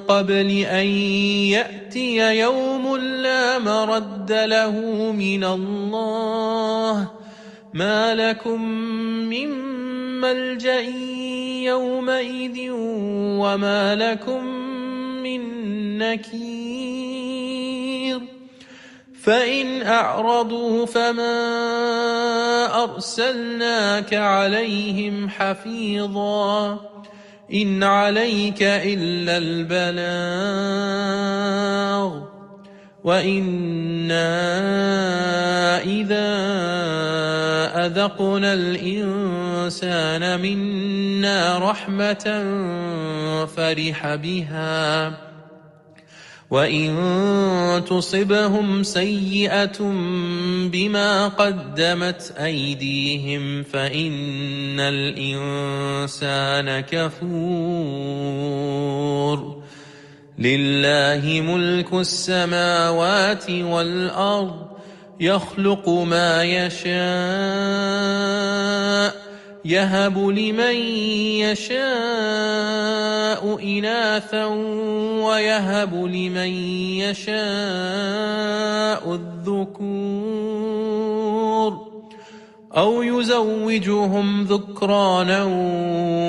قبل أن يأتي يوم لا مرد له من الله ما لكم من ملجأ يومئذ وما لكم من نكير فإن أعرضوا فما أرسلناك عليهم حفيظا إن عليك إلا البلاغ وإنا إذا أذقنا الإنسان منا رحمة فرح بها وإن تصبهم سيئة بما قدمت أيديهم فإن الإنسان كفور لله ملك السماوات والأرض يخلق ما يشاء يهب لمن يشاء إناثا ويهب لمن يشاء الذكور أو يزوجهم ذكرانا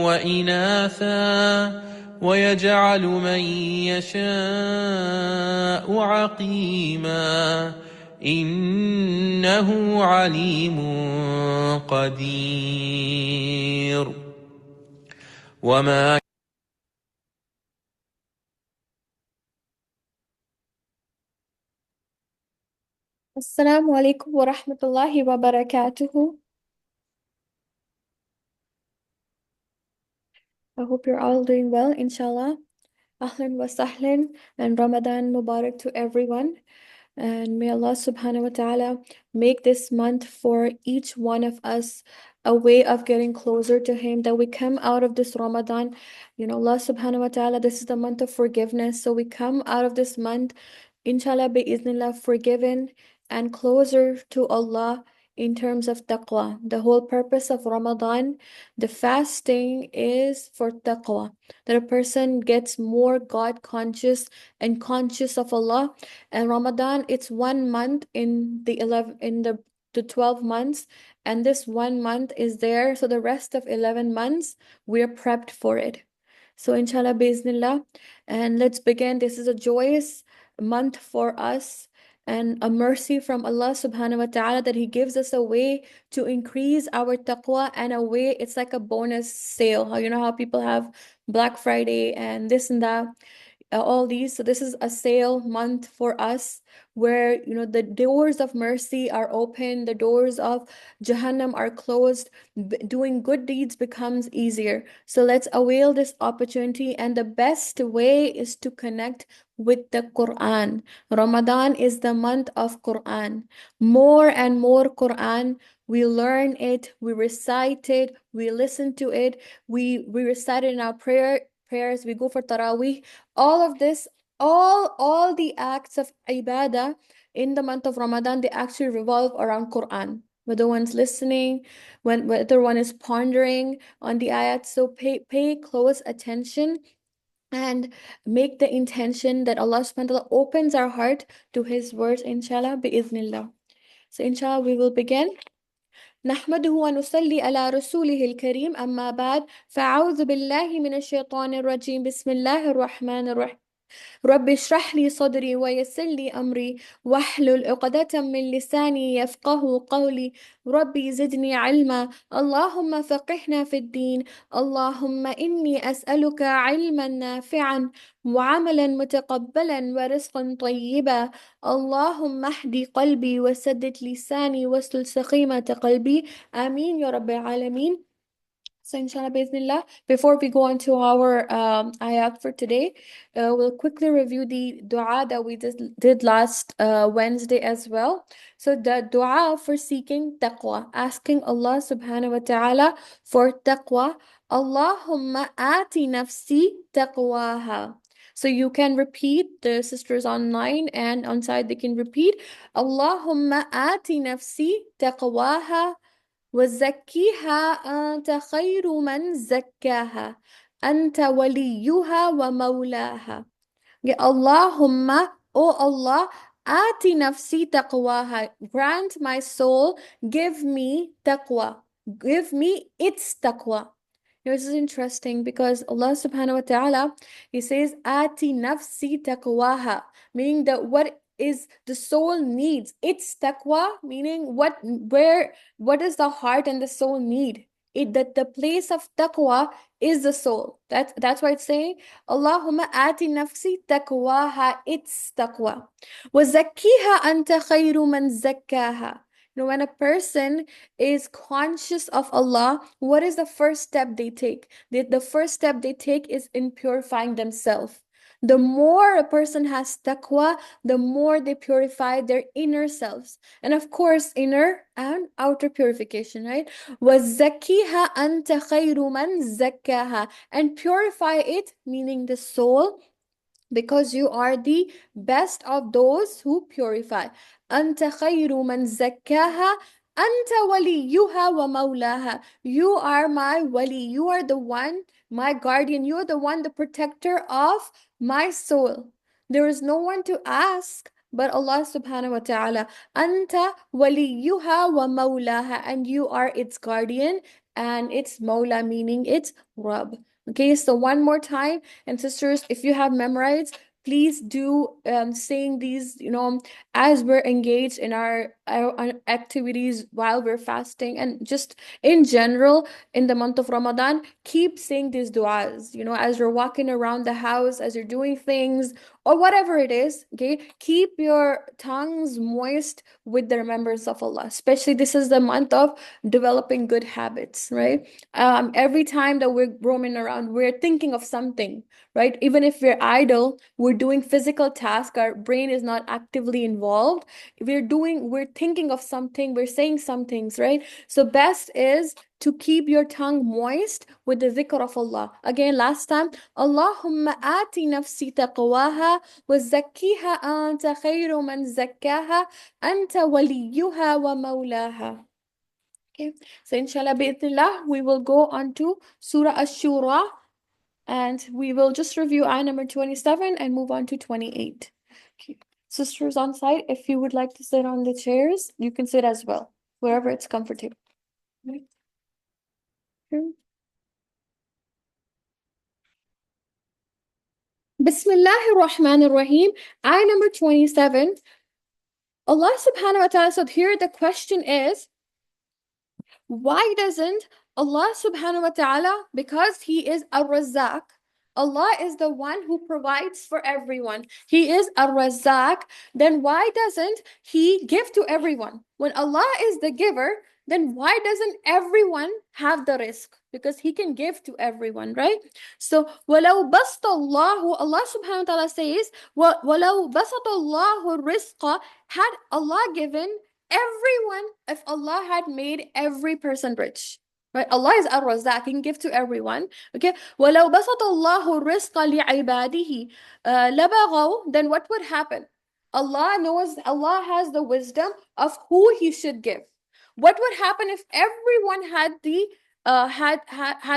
وإناثا ويجعل من يشاء عقيما إنه عليم قدير وما Assalamu alaikum wa rahmatullahi wa barakatuhu. I hope you're all doing well, inshallah. Ahlan wa sahlan and Ramadan Mubarak to everyone. And may Allah subhanahu wa ta'ala make this month for each one of us a way of getting closer to Him, that we come out of this Ramadan. Allah subhanahu wa ta'ala, this is the month of forgiveness. So we come out of this month, inshallah, bi-iznillah, forgiven and closer to Allah in terms of taqwa. The whole purpose of Ramadan, the fasting, is for taqwa, that a person gets more God conscious and conscious of Allah. And Ramadan, it's 1 month in the 12 months, and this 1 month is there, so the rest of 11 months we're prepped for it. So inshallah, biznillah, and let's begin. This is a joyous month for us and a mercy from Allah subhanahu wa ta'ala, that He gives us a way to increase our taqwa, and a way, it's like a bonus sale. How people have Black Friday and this and that, all these. So this is a sale month for us, where the doors of mercy are open, the doors of Jahannam are closed. Doing good deeds becomes easier. So let's avail this opportunity, and the best way is to connect with the Quran. Ramadan is the month of Quran. More and more Quran. We learn it, we recite it, we listen to it, we recite it in our prayers, we go for Taraweeh. All of this, all the acts of ibadah in the month of Ramadan, they actually revolve around Quran. Whether one's listening, whether one is pondering on the ayat. So pay close attention and make the intention that Allah subhanahu wa ta'ala opens our heart to His words, inshallah, bi'idhnillah. So inshallah, we will begin. نحمده ونصلي على رسوله الكريم أما بعد فأعوذ بالله من الشيطان الرجيم بسم الله الرحمن الرحيم رب اشرح لي صدري ويسر لي أمري واحلل عقدة من لساني يفقه قولي ربي زدني علما اللهم فقهنا في الدين اللهم إني أسألك علما نافعا وعملا متقبلا ورزقا طيبا اللهم اهدي قلبي وسدد لساني واسلل سخيمة قلبي آمين يا رب العالمين. So inshallah, bismillah, before we go on to our ayat for today, we'll quickly review the dua that we did last Wednesday as well. So the dua for seeking taqwa, asking Allah subhanahu wa ta'ala for taqwa. Allahumma ati nafsi taqwaha. So you can repeat, the sisters online and on side, they can repeat, Allahumma ati nafsi taqwaha وزكيها أنت خير من زكاها أنت وليها ومولاها. Okay, Allahumma, oh Allah, ati nafsi taqwaha. Grant my soul, give me taqwa. Give me its taqwa. This is interesting because Allah subhanahu wa ta'ala, He says, ati nafsi taqwaha, meaning that what is the soul needs. Its taqwa, meaning what does the heart and the soul need? It that the place of taqwa is the soul. That's why it's saying, Allahumma ati nafsi taqwaha, its taqwa. وَزَكِّيهَا أَنْتَ خَيْرُ مَنْ زَكَّاهَا. When a person is conscious of Allah, what is the first step they take? The first step they take is in purifying themselves. The more a person has taqwa, the more they purify their inner selves. And of course, inner and outer purification, right? وَزَكِّيهَا أَنْتَ خَيْرُ مَنْ زَكَّاهَا. And purify it, meaning the soul, because you are the best of those who purify. أنت خير من زكاها أنت وليها ومولاها. You are my wali. You are the one, my guardian. You are the one, the protector of my soul. There is no one to ask but Allah subhanahu wa ta'ala. Anta waliyuha wa mawlaha. And you are its guardian and its mawla, meaning its Rabb. Okay, so one more time. And sisters, if you have memorized, please do saying these, as we're engaged in our activities while we're fasting, and just in general in the month of Ramadan, keep saying these du'as, as you're walking around the house, as you're doing things, or whatever it is. Okay, keep your tongues moist with the remembrance of Allah. Especially this is the month of developing good habits, right? Every time that we're roaming around, we're thinking of something, right? Even if we're idle, we're doing physical tasks, our brain is not actively involved. We're thinking of something, we're saying some things, right? So best is to keep your tongue moist with the dhikr of Allah. Again, last time, Allahumma ati nafsi taqwaha wa zakkiha anta khayru man zakkaha anta waliyuha wa mawlaha. Okay, so inshallah bi'idhnillah, we will go on to Surah Ash-Shura, and we will just review ayah number 27 and move on to 28. Okay. Sisters on site, if you would like to sit on the chairs, you can sit as well, wherever it's comfortable. Okay. Bismillahir Rahmanir Rahim. Ayah number 27. Allah subhanahu wa ta'ala said here, the question is, why doesn't Allah subhanahu wa ta'ala, because He is Ar-Razzaq, Allah is the one who provides for everyone. He is Ar-Razzaq. Then why doesn't He give to everyone? When Allah is the giver, then why doesn't everyone have the rizq? Because He can give to everyone, right? So, وَلَوْ بَسْطَ اللَّهُ, Allah subhanahu wa ta'ala says, وَلَوْ بَسَطَ اللَّهُ الرِّزْقَ, had Allah given everyone, if Allah had made every person rich, right? Allah is Ar-Razzaq, He can give to everyone. Okay, وَلَوْ بَسَطَ اللَّهُ الرِّزْقَ لِعِبَادِهِ لَبَغَوْا, then what would happen? Allah knows, Allah has the wisdom of who He should give. What would happen if everyone had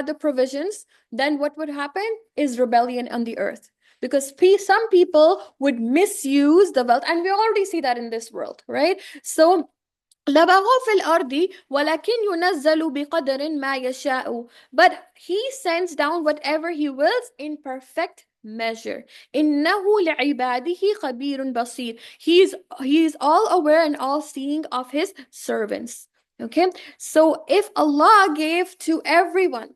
the provisions? Then what would happen is rebellion on the earth. Because some people would misuse the wealth, and we already see that in this world, right? So لبغوا في الأرض ولكن ينزل بقدر ما يشاء. But He sends down whatever He wills in perfect measure. إنه لعباده خبير بصير. He is all aware and all seeing of His servants. Okay, so if Allah gave to everyone,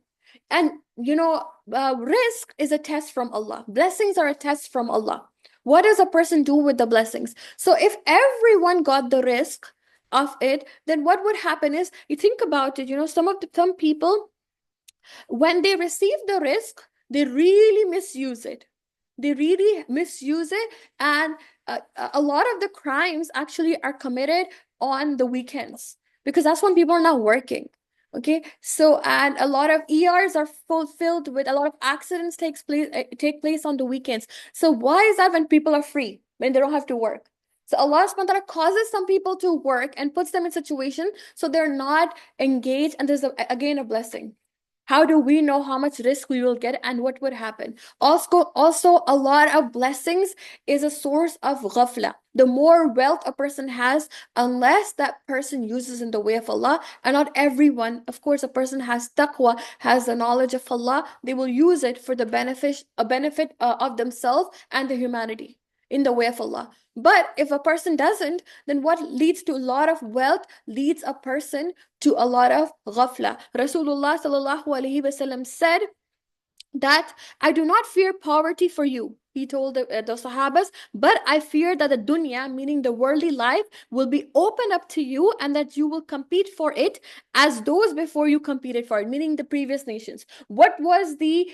and risk is a test from Allah, blessings are a test from Allah. What does a person do with the blessings? So if everyone got the risk of it, then what would happen is, you think about it, some people, when they receive the risk, they really misuse it. They really misuse it, and a lot of the crimes actually are committed on the weekends, because that's when people are not working. Okay, so, and a lot of ERs are filled with, a lot of accidents take place on the weekends. So why is that when people are free, when they don't have to work? So Allah subhanahu wa ta'ala causes some people to work and puts them in situation so they're not engaged, and there's again a blessing. How do we know how much risk we will get and what would happen? Also, a lot of blessings is a source of ghafla. The more wealth a person has, unless that person uses in the way of Allah, and not everyone, of course, a person has taqwa, has the knowledge of Allah, they will use it for the benefit of themselves and the humanity in the way of Allah. But if a person doesn't, then what leads to a lot of wealth leads a person to a lot of ghafla. Rasulullah sallallahu alaihi wasallam said that I do not fear poverty for you. He told the Sahabas, but I fear that the dunya, meaning the worldly life, will be opened up to you and that you will compete for it as those before you competed for it, meaning the previous nations. What was the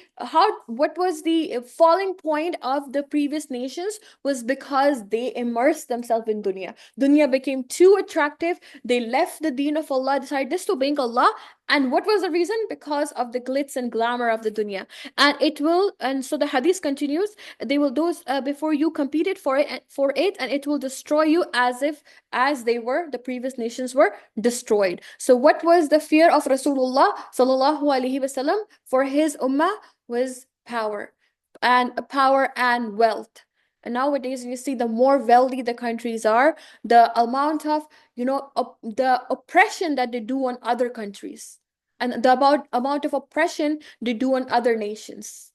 falling point of the previous nations was because they immersed themselves in dunya. Dunya became too attractive. They left the deen of Allah, decided disobeying Allah. And what was the reason? Because of the glitz and glamour of the dunya. And so the hadith continues, they will those before you competed for it, and it will destroy you as the previous nations were destroyed. So what was the fear of Rasulullah sallallahu alaihi wasallam for his ummah was power and wealth. And nowadays, you see, the more wealthy the countries are, the amount of the oppression that they do on other countries, and the amount of oppression they do on other nations.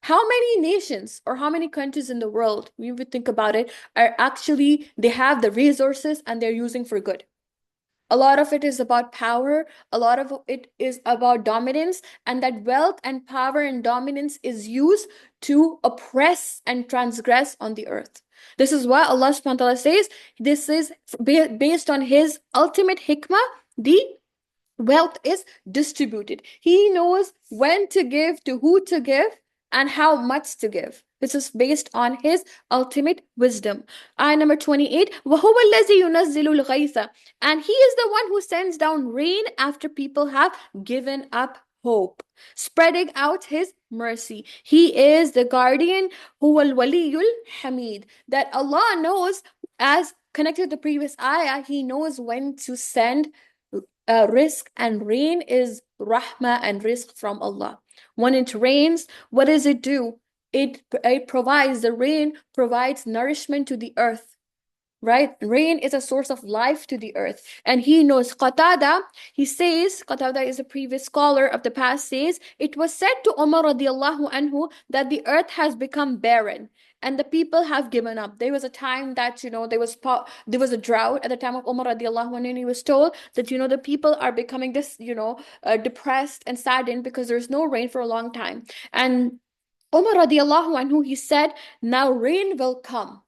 How many nations or how many countries in the world, when we think about it, are actually they have the resources and they're using for good? A lot of it is about power, a lot of it is about dominance, and that wealth and power and dominance is used to oppress and transgress on the earth. This is why Allah subhanahu wa ta'ala says this is based on His ultimate hikmah, the wealth is distributed. He knows when to give, to who to give, and how much to give. This is based on His ultimate wisdom. Ayah number 28. وَهُوَ الَّذِي يُنَزِّلُ الْغَيْثَ. And He is the one who sends down rain after people have given up hope, spreading out His mercy. He is the guardian, هُوَ الْوَلِيُّ الْحَمِيدُ. That Allah knows, as connected to the previous ayah, He knows when to send risk, and rain is rahmah and rizq from Allah. When it rains, what does it do? The rain provides nourishment to the earth, right? Rain is a source of life to the earth. And he knows. Qatada is a previous scholar of the past, says, it was said to Umar radiallahu anhu that the earth has become barren and the people have given up. There was a time that, there was a drought at the time of Umar radiallahu anhu, and he was told that, the people are becoming depressed and saddened because there's no rain for a long time. And Umar radiallahu anhu, he said, now rain will come.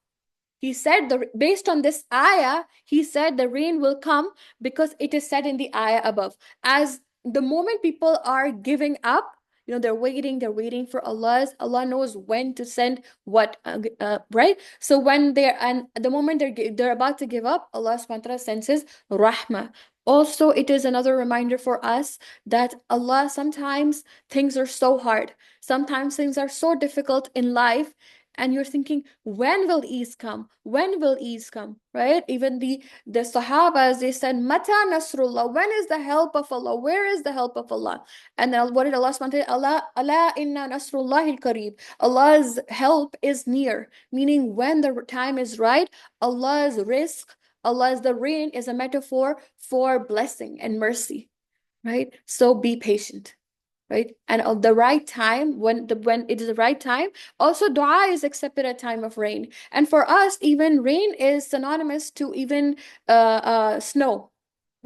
He said, based on this ayah, he said the rain will come because it is said in the ayah above. As the moment people are giving up, they're waiting for Allah knows when to send what, right? So the moment they're about to give up, Allah subhanahu wa ta'ala sends His rahmah. Also, it is another reminder for us that Allah, sometimes things are so hard. Sometimes things are so difficult in life, and you're thinking, when will ease come? When will ease come? Right? Even the Sahabas, they said, Mata Nasrullah, when is the help of Allah? Where is the help of Allah? And then what did Allah say? Allah inna Nasrullahil Kareeb. Allah's help is near, meaning when the time is right, Allah's the rain is a metaphor for blessing and mercy. Right? So be patient. Right? And at the right time, when it is the right time, also dua is accepted at time of rain. And for us, even rain is synonymous to even snow.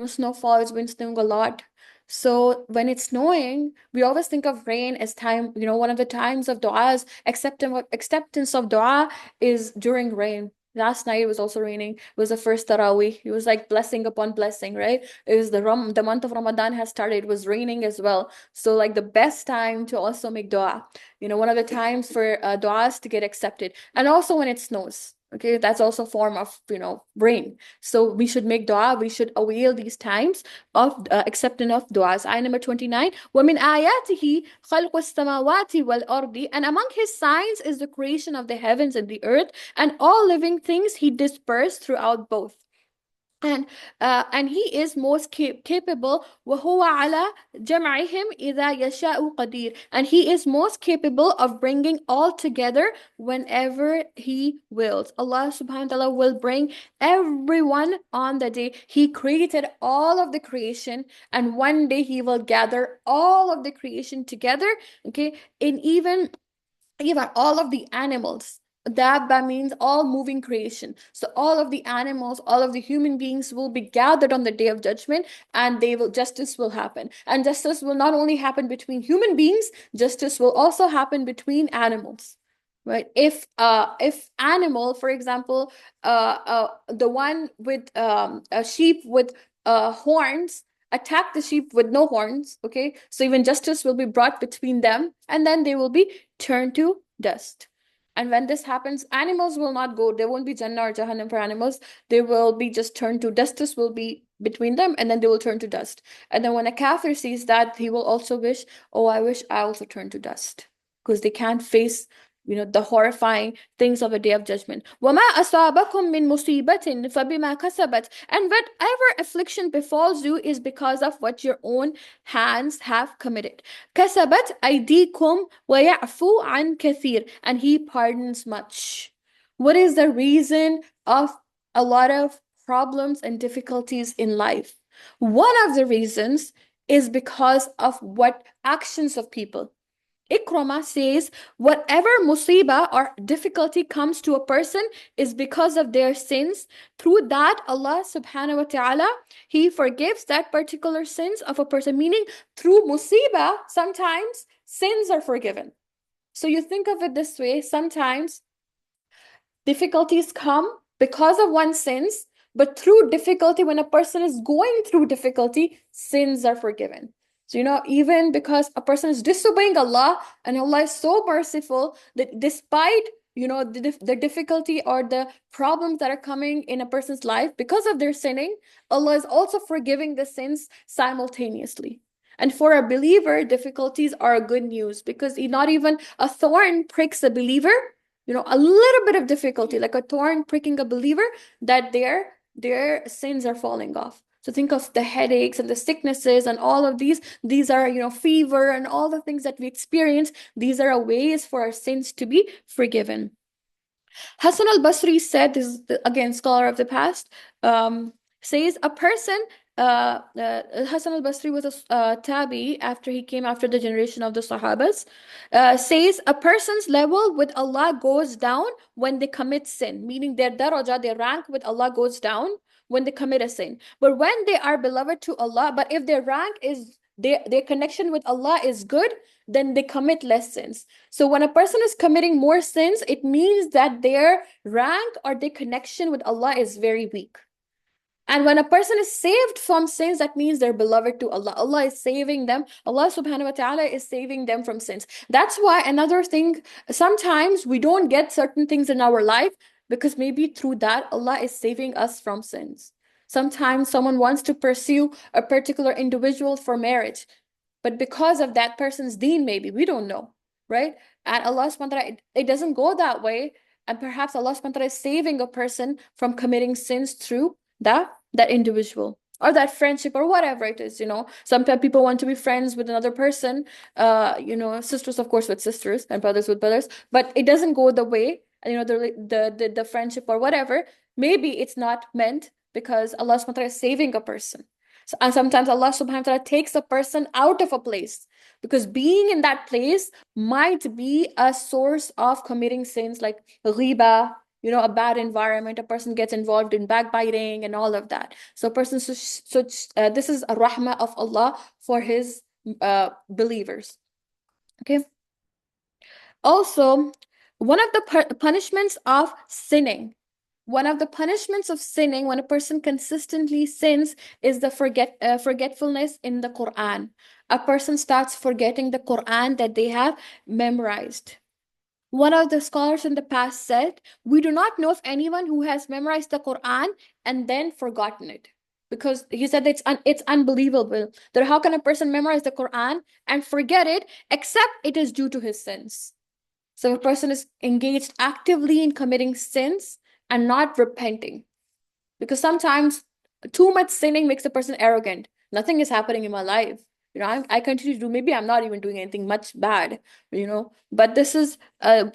Snowfall has been snowing a lot. So when it's snowing, we always think of rain as time, one of the times of du'as, acceptance of dua is during rain. Last night it was also raining. It was the first Taraweeh. It was like blessing upon blessing, right? It was the month of Ramadan has started. It was raining as well. So like the best time to also make dua. One of the times for duas to get accepted. And also when it snows. Okay, that's also a form of, rain. So we should make dua. We should avail these times of acceptance of duas. Ayah number 29. وَمِنْ آيَاتِهِ خَلْقُ السَّمَاوَاتِ وَالْأَرْضِ. And among His signs is the creation of the heavens and the earth, and all living things He dispersed throughout both. And he is most capable. وهو على جمعهم إذا يشاء قدير. And he is most capable of bringing all together whenever he wills. Allah subhanahu wa ta'ala will bring everyone on the day. He created all of the creation, and one day he will gather all of the creation together. Okay, in even all of the animals. Dabba means all moving creation. So all of the animals, all of the human beings will be gathered on the day of judgment, and justice will happen. And justice will not only happen between human beings, justice will also happen between animals. Right? If animal, for example, the one with a sheep with horns attack the sheep with no horns, okay? So even justice will be brought between them, and then they will be turned to dust. And when this happens, animals will not go, there won't be Jannah or Jahannam for animals. They will be just turned to dust. Justice will be between them, and then they will turn to dust. And then when a kafir sees that, he will also wish, oh, I wish I also turn to dust. Because they can't face the horrifying things of a day of judgment. وَمَا أَصَابَكُم مِّن مُّصِيبَةٍ فَبِمَا كَسَبَتْ. And whatever affliction befalls you is because of what your own hands have committed. كَسَبَتْ أَيْدِيكُمْ وَيَعْفُو عَنْ كَثِيرٍ. And he pardons much. What is the reason of a lot of problems and difficulties in life? One of the reasons is because of what actions of people. Ikrama says, whatever musibah or difficulty comes to a person is because of their sins. Through that, Allah subhanahu wa ta'ala, He forgives that particular sins of a person. Meaning, through musibah, sometimes sins are forgiven. So you think of it this way, sometimes difficulties come because of one's sins, but through difficulty, when a person is going through difficulty, sins are forgiven. So, even because a person is disobeying Allah, and Allah is so merciful that despite, the difficulty or the problems that are coming in a person's life because of their sinning, Allah is also forgiving the sins simultaneously. And for a believer, difficulties are good news, because not even a thorn pricks a believer. A little bit of difficulty, like a thorn pricking a believer, that their sins are falling off. So think of the headaches and the sicknesses and all of these. These are, fever and all the things that we experience. These are ways for our sins to be forgiven. Hassan al-Basri said, this is again scholar of the past, says a person, Hassan al-Basri was a tabi after he came after the generation of the Sahabas, says a person's level with Allah goes down when they commit sin, meaning their daraja, their rank with Allah goes down when they commit a sin. But when they are beloved to Allah, but if their rank is, their connection with Allah is good, then they commit less sins. So when a person is committing more sins, it means that their rank or their connection with Allah is very weak. And when a person is saved from sins, that means they're beloved to Allah. Allah is saving them. Allah subhanahu wa ta'ala is saving them from sins. That's why another thing, sometimes we don't get certain things in our life because maybe through that, Allah is saving us from sins. Sometimes someone wants to pursue a particular individual for marriage, but because of that person's deen, maybe, we don't know, right? And Allah subhanahu wa ta'ala, it doesn't go that way. And perhaps Allah subhanahu wa ta'ala is saving a person from committing sins through that individual or that friendship or whatever it is. Sometimes people want to be friends with another person, sisters of course with sisters and brothers with brothers, but it doesn't go the way, the friendship or whatever. Maybe it's not meant because Allah subhanahu wa ta'ala is saving a person. And sometimes Allah subhanahu wa ta'ala takes a person out of a place because being in that place might be a source of committing sins like ghiba, a bad environment. A person gets involved in backbiting and all of that. So this is a rahmah of Allah for His believers. Okay. Also, one of the punishments of sinning, when a person consistently sins, is the forgetfulness in the Quran. A person starts forgetting the Quran that they have memorized. One of the scholars in the past said, we do not know of anyone who has memorized the Quran and then forgotten it. Because he said it's unbelievable that how can a person memorize the Quran and forget it, except it is due to his sins. So a person is engaged actively in committing sins and not repenting. Because sometimes Too much sinning makes a person arrogant. Nothing is happening in my life. I continue to do, maybe I'm not even doing anything much bad, but this is,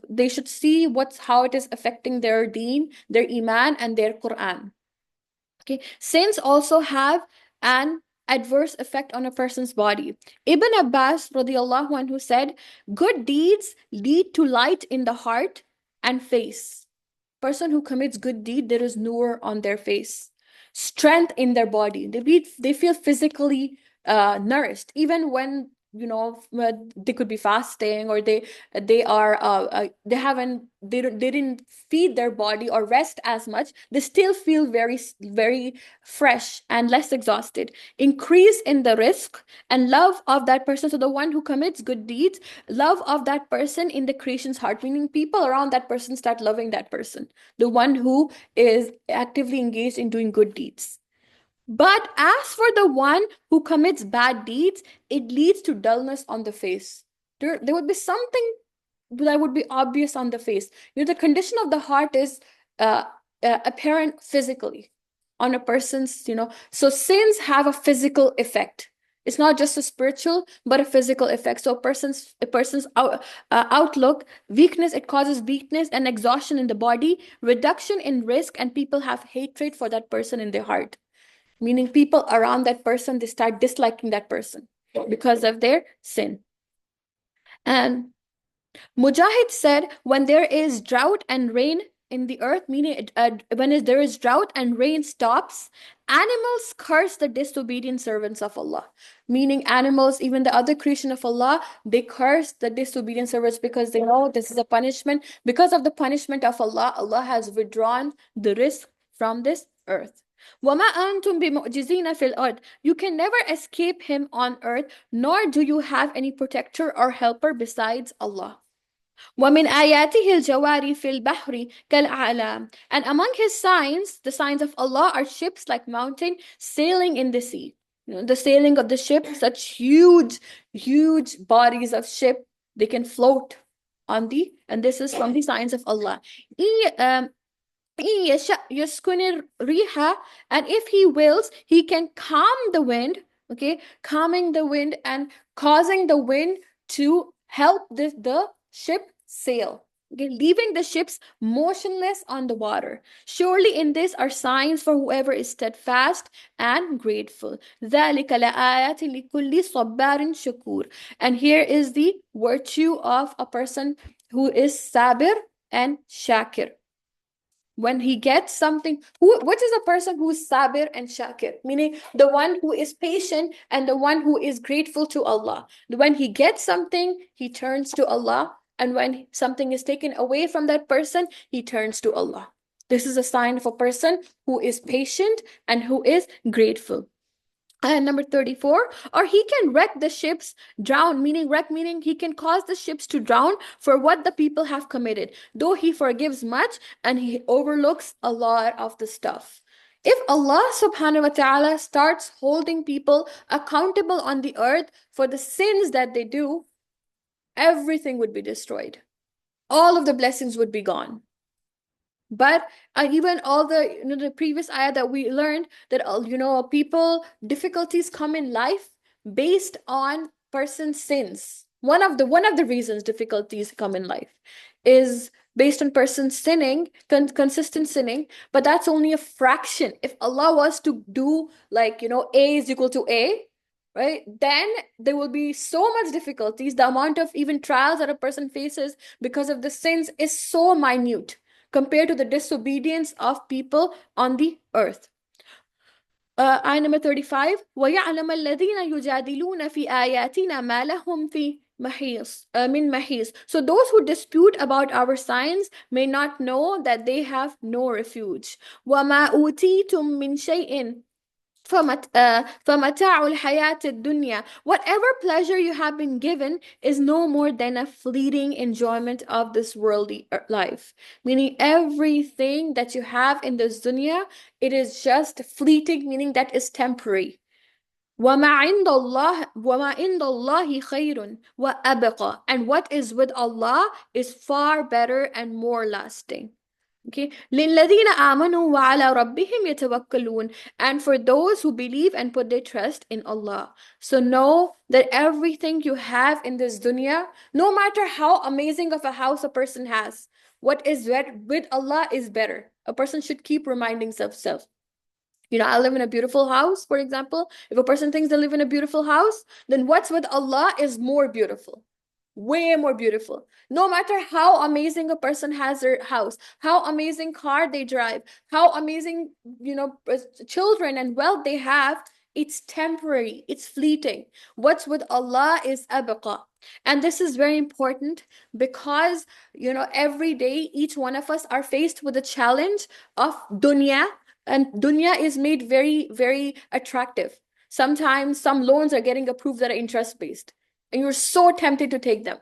they should see how it is affecting their deen, their iman, and their Quran. Okay, sins also have an adverse effect on a person's body. Ibn Abbas radiallahu anhu said, good deeds lead to light in the heart and face. Person who commits good deed, there is nur on their face, strength in their body. They feel physically nourished, even when they could be fasting, or they are they didn't feed their body or rest as much. They still feel very very fresh and less exhausted. Increase in the risk and love of that person. So the one who commits good deeds, love of that person in the creation's heart, meaning people around that person start loving that person, the one who is actively engaged in doing good deeds. But as for the one who commits bad deeds, it leads to dullness on the face. There would be something that would be obvious on the face. The condition of the heart is uh, apparent physically on a person's, so sins have a physical effect. It's not just a spiritual, but a physical effect. So a person's outlook, weakness, it causes weakness and exhaustion in the body, reduction in risk, and people have hatred for that person in their heart. Meaning people around that person, they start disliking that person because of their sin. And Mujahid said, when there is drought and rain in the earth, meaning when there is drought and rain stops, animals curse the disobedient servants of Allah. Meaning animals, even the other creation of Allah, they curse the disobedient servants because they know this is a punishment. Because of the punishment of Allah, Allah has withdrawn the risk from this earth. وَمَا أَنْتُمْ بِمُعْجِزِينَ فِي الْأَرْضِ. You can never escape him on earth, nor do you have any protector or helper besides Allah. وَمِنْ آيَاتِهِ الْجَوَارِ فِي الْبَحْرِ كَالْأَعْلَامِ. And among his signs, the signs of Allah, are ships like mountain sailing in the sea. The sailing of the ship, such huge, huge bodies of ship, they can float and this is from the signs of Allah. يَسْكُنِ and if he wills, he can calm the wind, okay, calming the wind and causing the wind to help the ship sail, okay, leaving the ships motionless on the water. Surely in this are signs for whoever is steadfast and grateful. ذَلِكَ لَآيَاتٍ لِكُلِّ صَبَّارٍ شَكُورٍ. And here is the virtue of a person who is sabir and shakir. When he gets something, what is a person who is sabir and shakir? Meaning the one who is patient and the one who is grateful to Allah. When he gets something, he turns to Allah. And when something is taken away from that person, he turns to Allah. This is a sign of a person who is patient and who is grateful. And number 34, or he can wreck the ships, drown, meaning wreck, meaning he can cause the ships to drown for what the people have committed, though he forgives much and he overlooks a lot of the stuff. If Allah subhanahu wa ta'ala starts holding people accountable on the earth for the sins that they do, everything would be destroyed. All of the blessings would be gone. But even all the the previous ayah that we learned, that people, difficulties come in life based on person's sins. One of the reasons difficulties come in life is based on person's sinning, consistent sinning. But that's only a fraction. If Allah was to do like A is equal to A, right, then there will be so much difficulties. The amount of even trials that a person faces because of the sins is so minute compared to the disobedience of people on the earth. Ayah number 35, وَيَعْلَمَ الَّذِينَ يُجَادِلُونَ فِي آيَاتِنَا مَا لَهُمْ فِي مِن مَحِيصٍ. So those who dispute about our signs may not know that they have no refuge. وَمَا أُوتِيتُم مِّن شَيْءٍ فَمَتَاعُ الْحَيَاةِ الدُّنْيَا. Whatever pleasure you have been given is no more than a fleeting enjoyment of this worldly life. Meaning everything that you have in this dunya, it is just fleeting, meaning that is temporary. وَمَا عِندَ اللَّهِ خَيْرٌ وَأَبْقَى. And what is with Allah is far better and more lasting. Okay. لِلَّذِينَ آمَنُوا وَعَلَى رَبِّهِمْ يَتَوَكَّلُونَ. And for those who believe and put their trust in Allah. So know that everything you have in this dunya, no matter how amazing of a house a person has, what is with Allah is better. A person should keep reminding themselves. You know, I live in a beautiful house, for example. If a person thinks they live in a beautiful house, then what's with Allah is more beautiful. Way more beautiful. No matter how amazing a person has their house, how amazing car they drive, how amazing, children and wealth they have, it's temporary, it's fleeting. What's with Allah is abqa. And this is very important because, every day, each one of us are faced with the challenge of dunya, and dunya is made very, very attractive. Sometimes some loans are getting approved that are interest based, and you're so tempted to take them.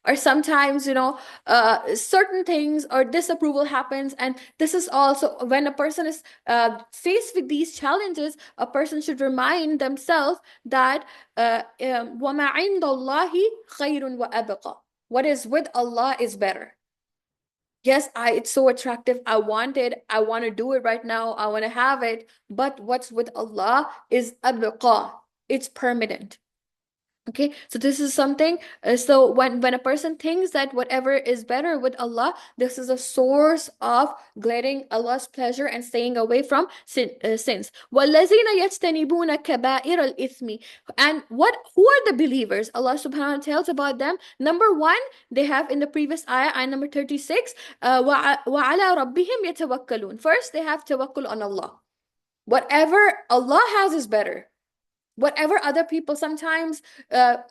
Or sometimes, certain things or disapproval happens, and this is also when a person is faced with these challenges, a person should remind themselves that وَمَا عِنْدَ اللَّهِ خَيْرٌ وَأَبْقَى. What is with Allah is better. Yes, it's so attractive. I want it. I want to do it right now. I want to have it. But what's with Allah is abqa. It's permanent. Okay, so this is something. So when a person thinks that whatever is better with Allah, this is a source of getting Allah's pleasure and staying away from sins. وَالَّذِينَ يَجْتَنِبُونَ كَبَائِرَ الْإِثْمِ. And who are the believers? Allah subhanahu wa ta'ala tells about them. Number one, they have in the previous ayah number 36, وَعَلَى رَبِّهِمْ يَتَوَكَّلُونَ. First, they have tawakkul on Allah. Whatever Allah has is better. Whatever other people, sometimes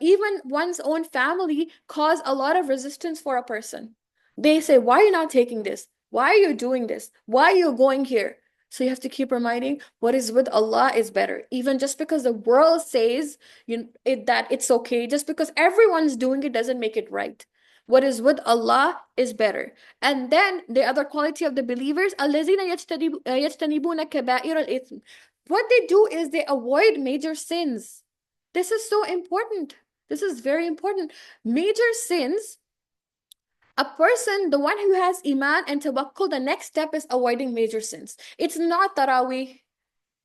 even one's own family, cause a lot of resistance for a person. They say, why are you not taking this? Why are you doing this? Why are you going here? So you have to keep reminding what is with Allah is better. Even just because the world says that it's okay, just because everyone's doing it doesn't make it right. What is with Allah is better. And then the other quality of the believers, الَّذِينَ يَجْتَنِبُونَ كَبَائِرَ الْإِثْمِ. What they do is they avoid major sins. This is so important. This is very important. Major sins, a person, the one who has iman and tawakkul, the next step is avoiding major sins. It's not tarawih.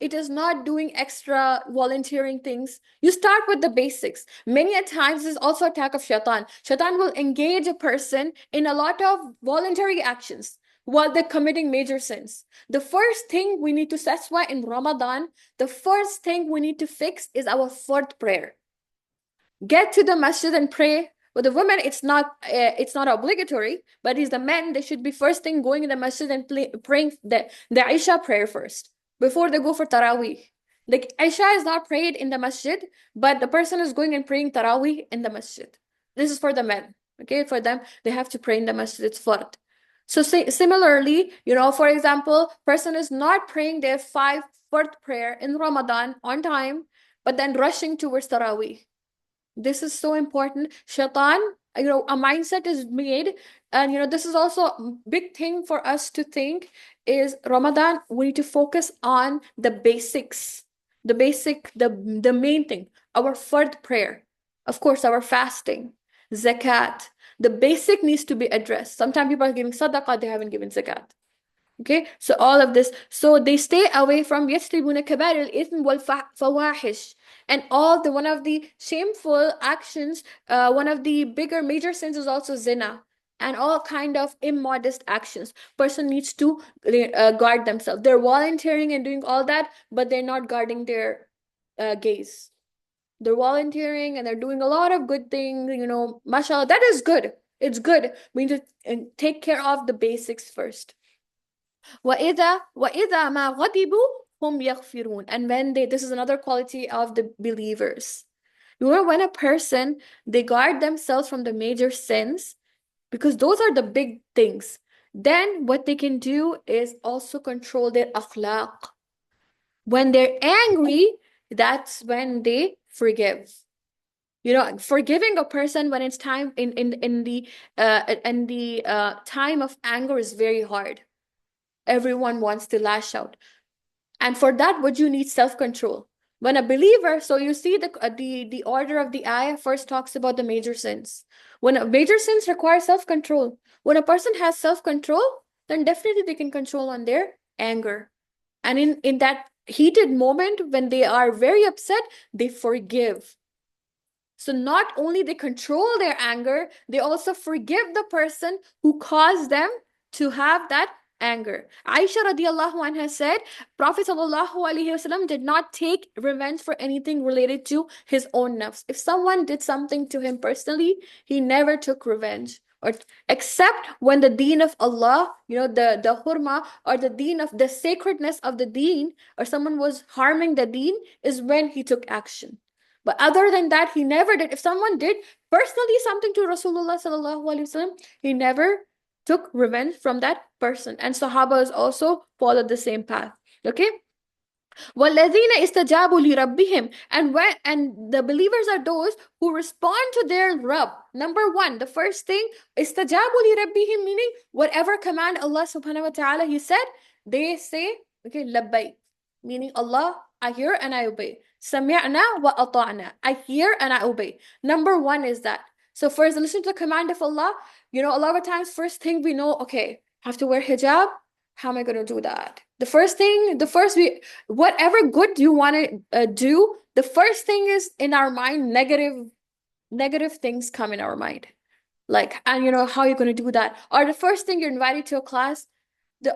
It is not doing extra volunteering things. You start with the basics. Many a times this is also attack of shaitan. Shaitan will engage a person in a lot of voluntary actions while they're committing major sins. The first thing we need to, that's why in Ramadan, the first thing we need to fix is our fourth prayer. Get to the masjid and pray. With the women, it's not obligatory, but it's the men, they should be first thing going in the masjid and praying the Isha prayer first before they go for Taraweeh. Like Isha is not prayed in the masjid, but the person is going and praying Taraweeh in the masjid. This is for the men. Okay, for them, they have to pray in the masjid. It's fard. So similarly, for example, person is not praying their fourth prayer in Ramadan on time, but then rushing towards Taraweeh. This is so important. Shaitan, a mindset is made, and this is also a big thing for us to think is Ramadan, we need to focus on the basics, the main thing, our fard prayer, of course, our fasting, zakat. The basic needs to be addressed. Sometimes people are giving sadaqah, they haven't given zakat. Okay, so all of this, so they stay away from يَجْتَنِبُونَ كَبَائِرَ الْإِثْمِ وَالْفَوَاحِشِ, and one of the shameful actions, one of the bigger major sins is also zina, and all kind of immodest actions. Person needs to guard themselves. They're volunteering and doing all that, but they're not guarding their gaze. They're volunteering and they're doing a lot of good things, mashallah, that is good. It's good. We need to take care of the basics first. وَإِذَا مَا غَضِبُوا هُمْ يَغْفِرُونَ. And when this is another quality of the believers. When a person, they guard themselves from the major sins, because those are the big things, then what they can do is also control their akhlaq. When they're angry, that's when they forgive. Forgiving a person when it's time in the time of anger is very hard. Everyone wants to lash out. And for that, would you need self-control? When a believer, so you see the order of the ayah first talks about the major sins. When major sins require self-control. When a person has self-control, then definitely they can control on their anger. And in that heated moment, when they are very upset, they forgive. So not only they control their anger, they also forgive the person who caused them to have that anger. Aisha radiallahu anha said, Prophet sallallahu alaihi wasallam did not take revenge for anything related to his own nafs. If someone did something to him personally, he never took revenge. Or except when the deen of Allah, the hurma or the deen of the sacredness of the deen, or someone was harming the deen, is when he took action. But other than that, he never did. If someone did personally something to Rasulullah sallallahu alaihi wasallam, he never took revenge from that person. And Sahabas also followed the same path. Okay? وَالَّذِينَ اسْتَجَابُوا لِرَبِّهِمْ, and the believers are those who respond to their Rabb. Number one, the first thing, اسْتَجَابُوا لِرَبِّهِمْ, meaning whatever command Allah subhanahu wa ta'ala He said, they say, okay, labbayk, meaning Allah, I hear and I obey. سَمِعْنَا وَأَطَعْنَا, I hear and I obey. Number one is that. So first, listen to the command of Allah. A lot of times, first thing we know, okay, have to wear hijab. How am I going to do that? Whatever good you want to do, the first thing is in our mind, negative things come in our mind. Like, and how are you going to do that? Or the first thing you're invited to a class,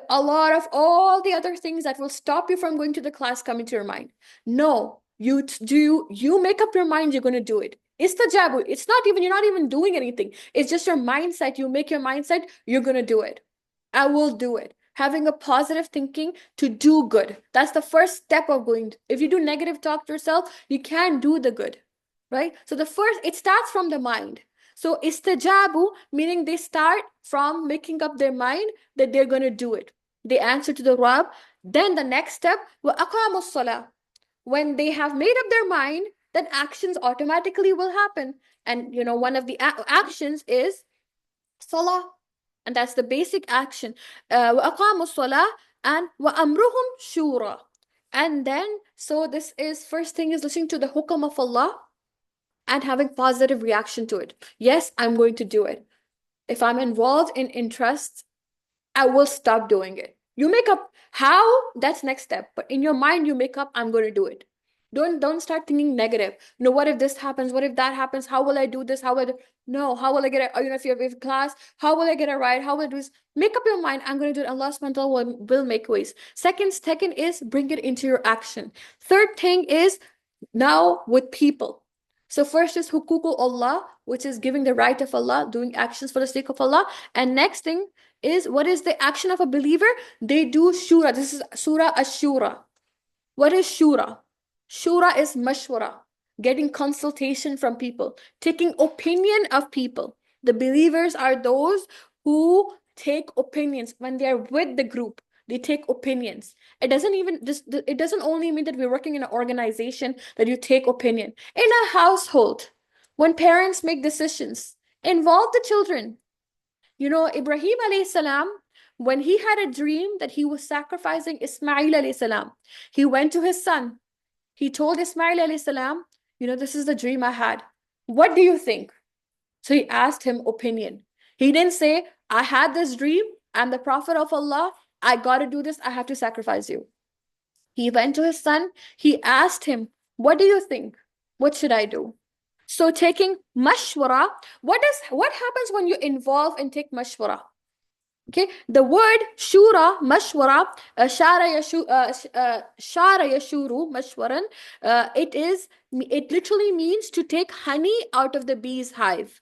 a lot of all the other things that will stop you from going to the class come into your mind. No, you make up your mind you're going to do it. Istajabu. You're not even doing anything. It's just your mindset. You make your mindset, you're going to do it. I will do it. Having a positive thinking to do good. That's the first step of going. If you do negative talk to yourself, you can't do the good, right? So it starts from the mind. So istajabu, meaning they start from making up their mind that they're going to do it. They answer to the Rabb. Then the next step, wa aqamus salah. When they have made up their mind, then actions automatically will happen. And one of the actions is salah. And that's the basic action. وَأَقَامُوا الصَّلَاةَ and وَأَمْرُهُمْ شُورًا. And then, so this is, first thing is listening to the hukam of Allah and having positive reaction to it. Yes, I'm going to do it. If I'm involved in interests, I will stop doing it. You make up how, that's next step. But in your mind, you make up, I'm going to do it. Don't start thinking negative. What if this happens? What if that happens? How will I do this? How will I get it? If you have class, how will I get it right? How will I do this? Make up your mind. I'm going to do it. Allah subhanahu wa ta'ala will make ways. Second is bring it into your action. Third thing is now with people. So first is hukukul Allah, which is giving the right of Allah, doing actions for the sake of Allah. And next thing is, what is the action of a believer? They do shura. This is Surah Ash-Shuraa. What is shura? Shura is mashwara, getting consultation from people, taking opinion of people. The believers are those who take opinions when they are with the group. They take opinions. It doesn't only mean that we're working in an organization that you take opinion. In a household, when parents make decisions, involve the children. Ibrahim alayhi salam, when he had a dream that he was sacrificing Ismail alayhi salam, he went to his son. He told Ismail alayhi salam, this is the dream I had. What do you think? So he asked him opinion. He didn't say, I had this dream. I'm the prophet of Allah. I got to do this. I have to sacrifice you. He went to his son. He asked him, what do you think? What should I do? So taking mashwara, what happens when you involve and take mashwara? Okay, the word shura, mashwara, shara yashuru, mashwaran, it literally means to take honey out of the bee's hive.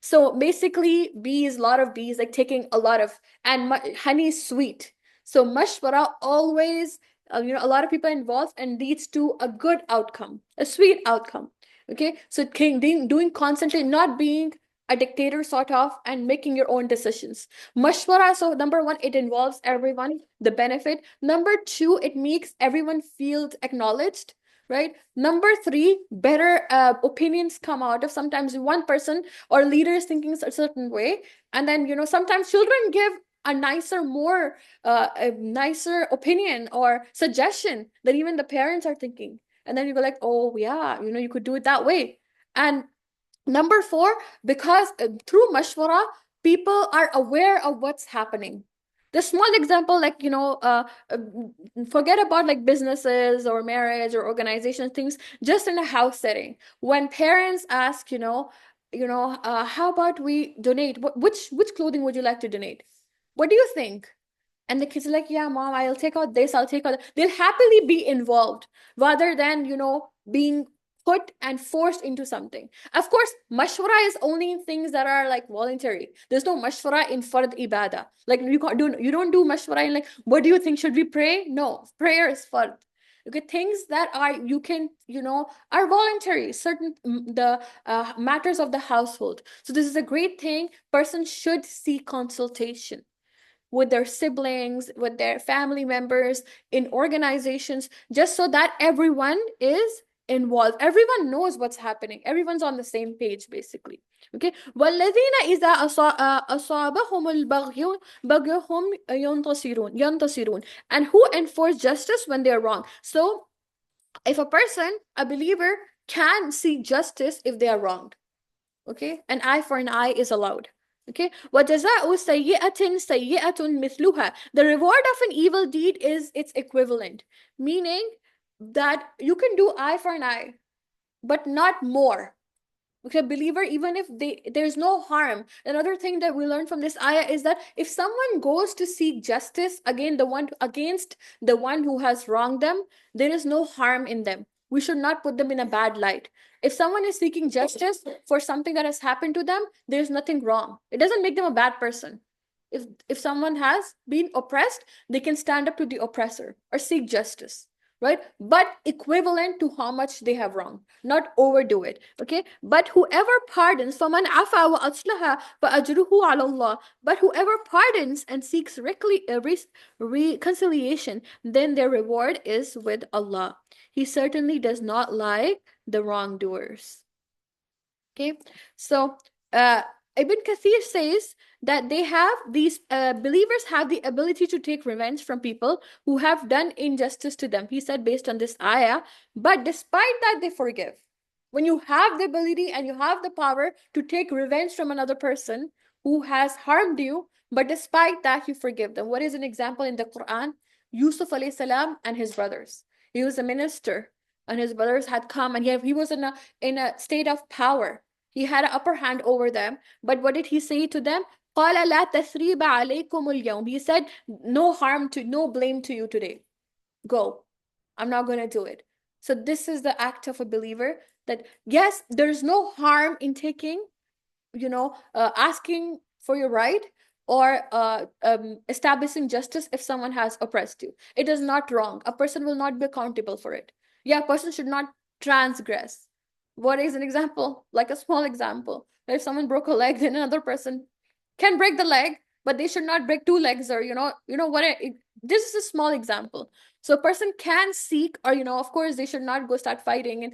So basically, a lot of bees, like taking a lot of, and honey is sweet. So mashwara always, a lot of people involved and leads to a good outcome, a sweet outcome. Okay, so doing constantly, not being a dictator sort of, and making your own decisions. Mashwara, so number one, it involves everyone, the benefit. Number two, it makes everyone feel acknowledged, right? Number three, better opinions come out of sometimes one person or leaders thinking a certain way. And then, sometimes children give a nicer opinion or suggestion that even the parents are thinking. And then you go like, oh yeah, you could do it that way. And number four, because through mashwara, people are aware of what's happening. The small example, like, forget about like businesses or marriage or organization things, just in a house setting. When parents ask, how about we donate? Which clothing would you like to donate? What do you think? And the kids are like, yeah, mom, I'll take out this, I'll take out that. They'll happily be involved rather than, being put and forced into something. Of course, mashwara is only in things that are like voluntary. There's no mashwara in fard ibadah. Like you don't do mashwara in like, what do you think? Should we pray? No, prayer is fard. Okay, things that are you can, are voluntary, certain the matters of the household. So this is a great thing. Person should seek consultation with their siblings, with their family members, in organizations, just so that everyone is involved. Everyone knows what's happening. Everyone's on the same page, basically. Okay. والذين إذا أصابهم البغي بغيهم ينتصرون. And who enforce justice when they're wrong. So if a believer, can seek justice if they are wronged. Okay, an eye for an eye is allowed. Okay, وَجَزَاءُ سَيِّئَةٍ سَيِّئَةٌ مِثْلُهَا. The reward of an evil deed is its equivalent, meaning that you can do eye for an eye, but not more. Okay, believer, even if there's no harm. Another thing that we learn from this ayah is that if someone goes to seek justice against the one who has wronged them, there is no harm in them. We should not put them in a bad light. If someone is seeking justice for something that has happened to them, there's nothing wrong. It doesn't make them a bad person. If someone has been oppressed, they can stand up to the oppressor or seek justice, right? But equivalent to how much they have wronged, not overdo it. Okay, but whoever pardons, فَمَنْ عَفَى وَأَصْلَحَ فَأَجْرُهُ عَلَى اللَّهِ. But whoever pardons and seeks reconciliation, then their reward is with Allah. He certainly does not like the wrongdoers. Okay, so Ibn Kathir says that these believers have the ability to take revenge from people who have done injustice to them. He said, based on this ayah, but despite that, they forgive. When you have the ability and you have the power to take revenge from another person who has harmed you, but despite that, you forgive them. What is an example in the Quran? Yusuf alayhi salam and his brothers. He was a minister, and his brothers had come, and he was in a state of power. He had an upper hand over them. But what did he say to them? قَالَ لَا تَثْرِيبَ عَلَيْكُمُ الْيَوْمِ. He said, no blame to you today. Go. I'm not going to do it. So this is the act of a believer, that yes, there's no harm in taking, asking for your right, or establishing justice if someone has oppressed you. It is not wrong. A person will not be accountable for it. Yeah, a person should not transgress. What is an example? Like a small example. If someone broke a leg, then another person can break the leg, but they should not break two legs, or this is a small example. So a person can seek, or of course they should not go start fighting, and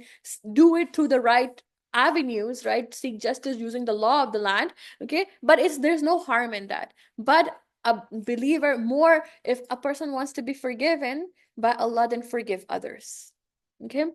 do it through the right avenues, right? Seek justice using the law of the land. Okay, but there's no harm in that. But a believer, more if a person wants to be forgiven by Allah, then forgive others. Okay.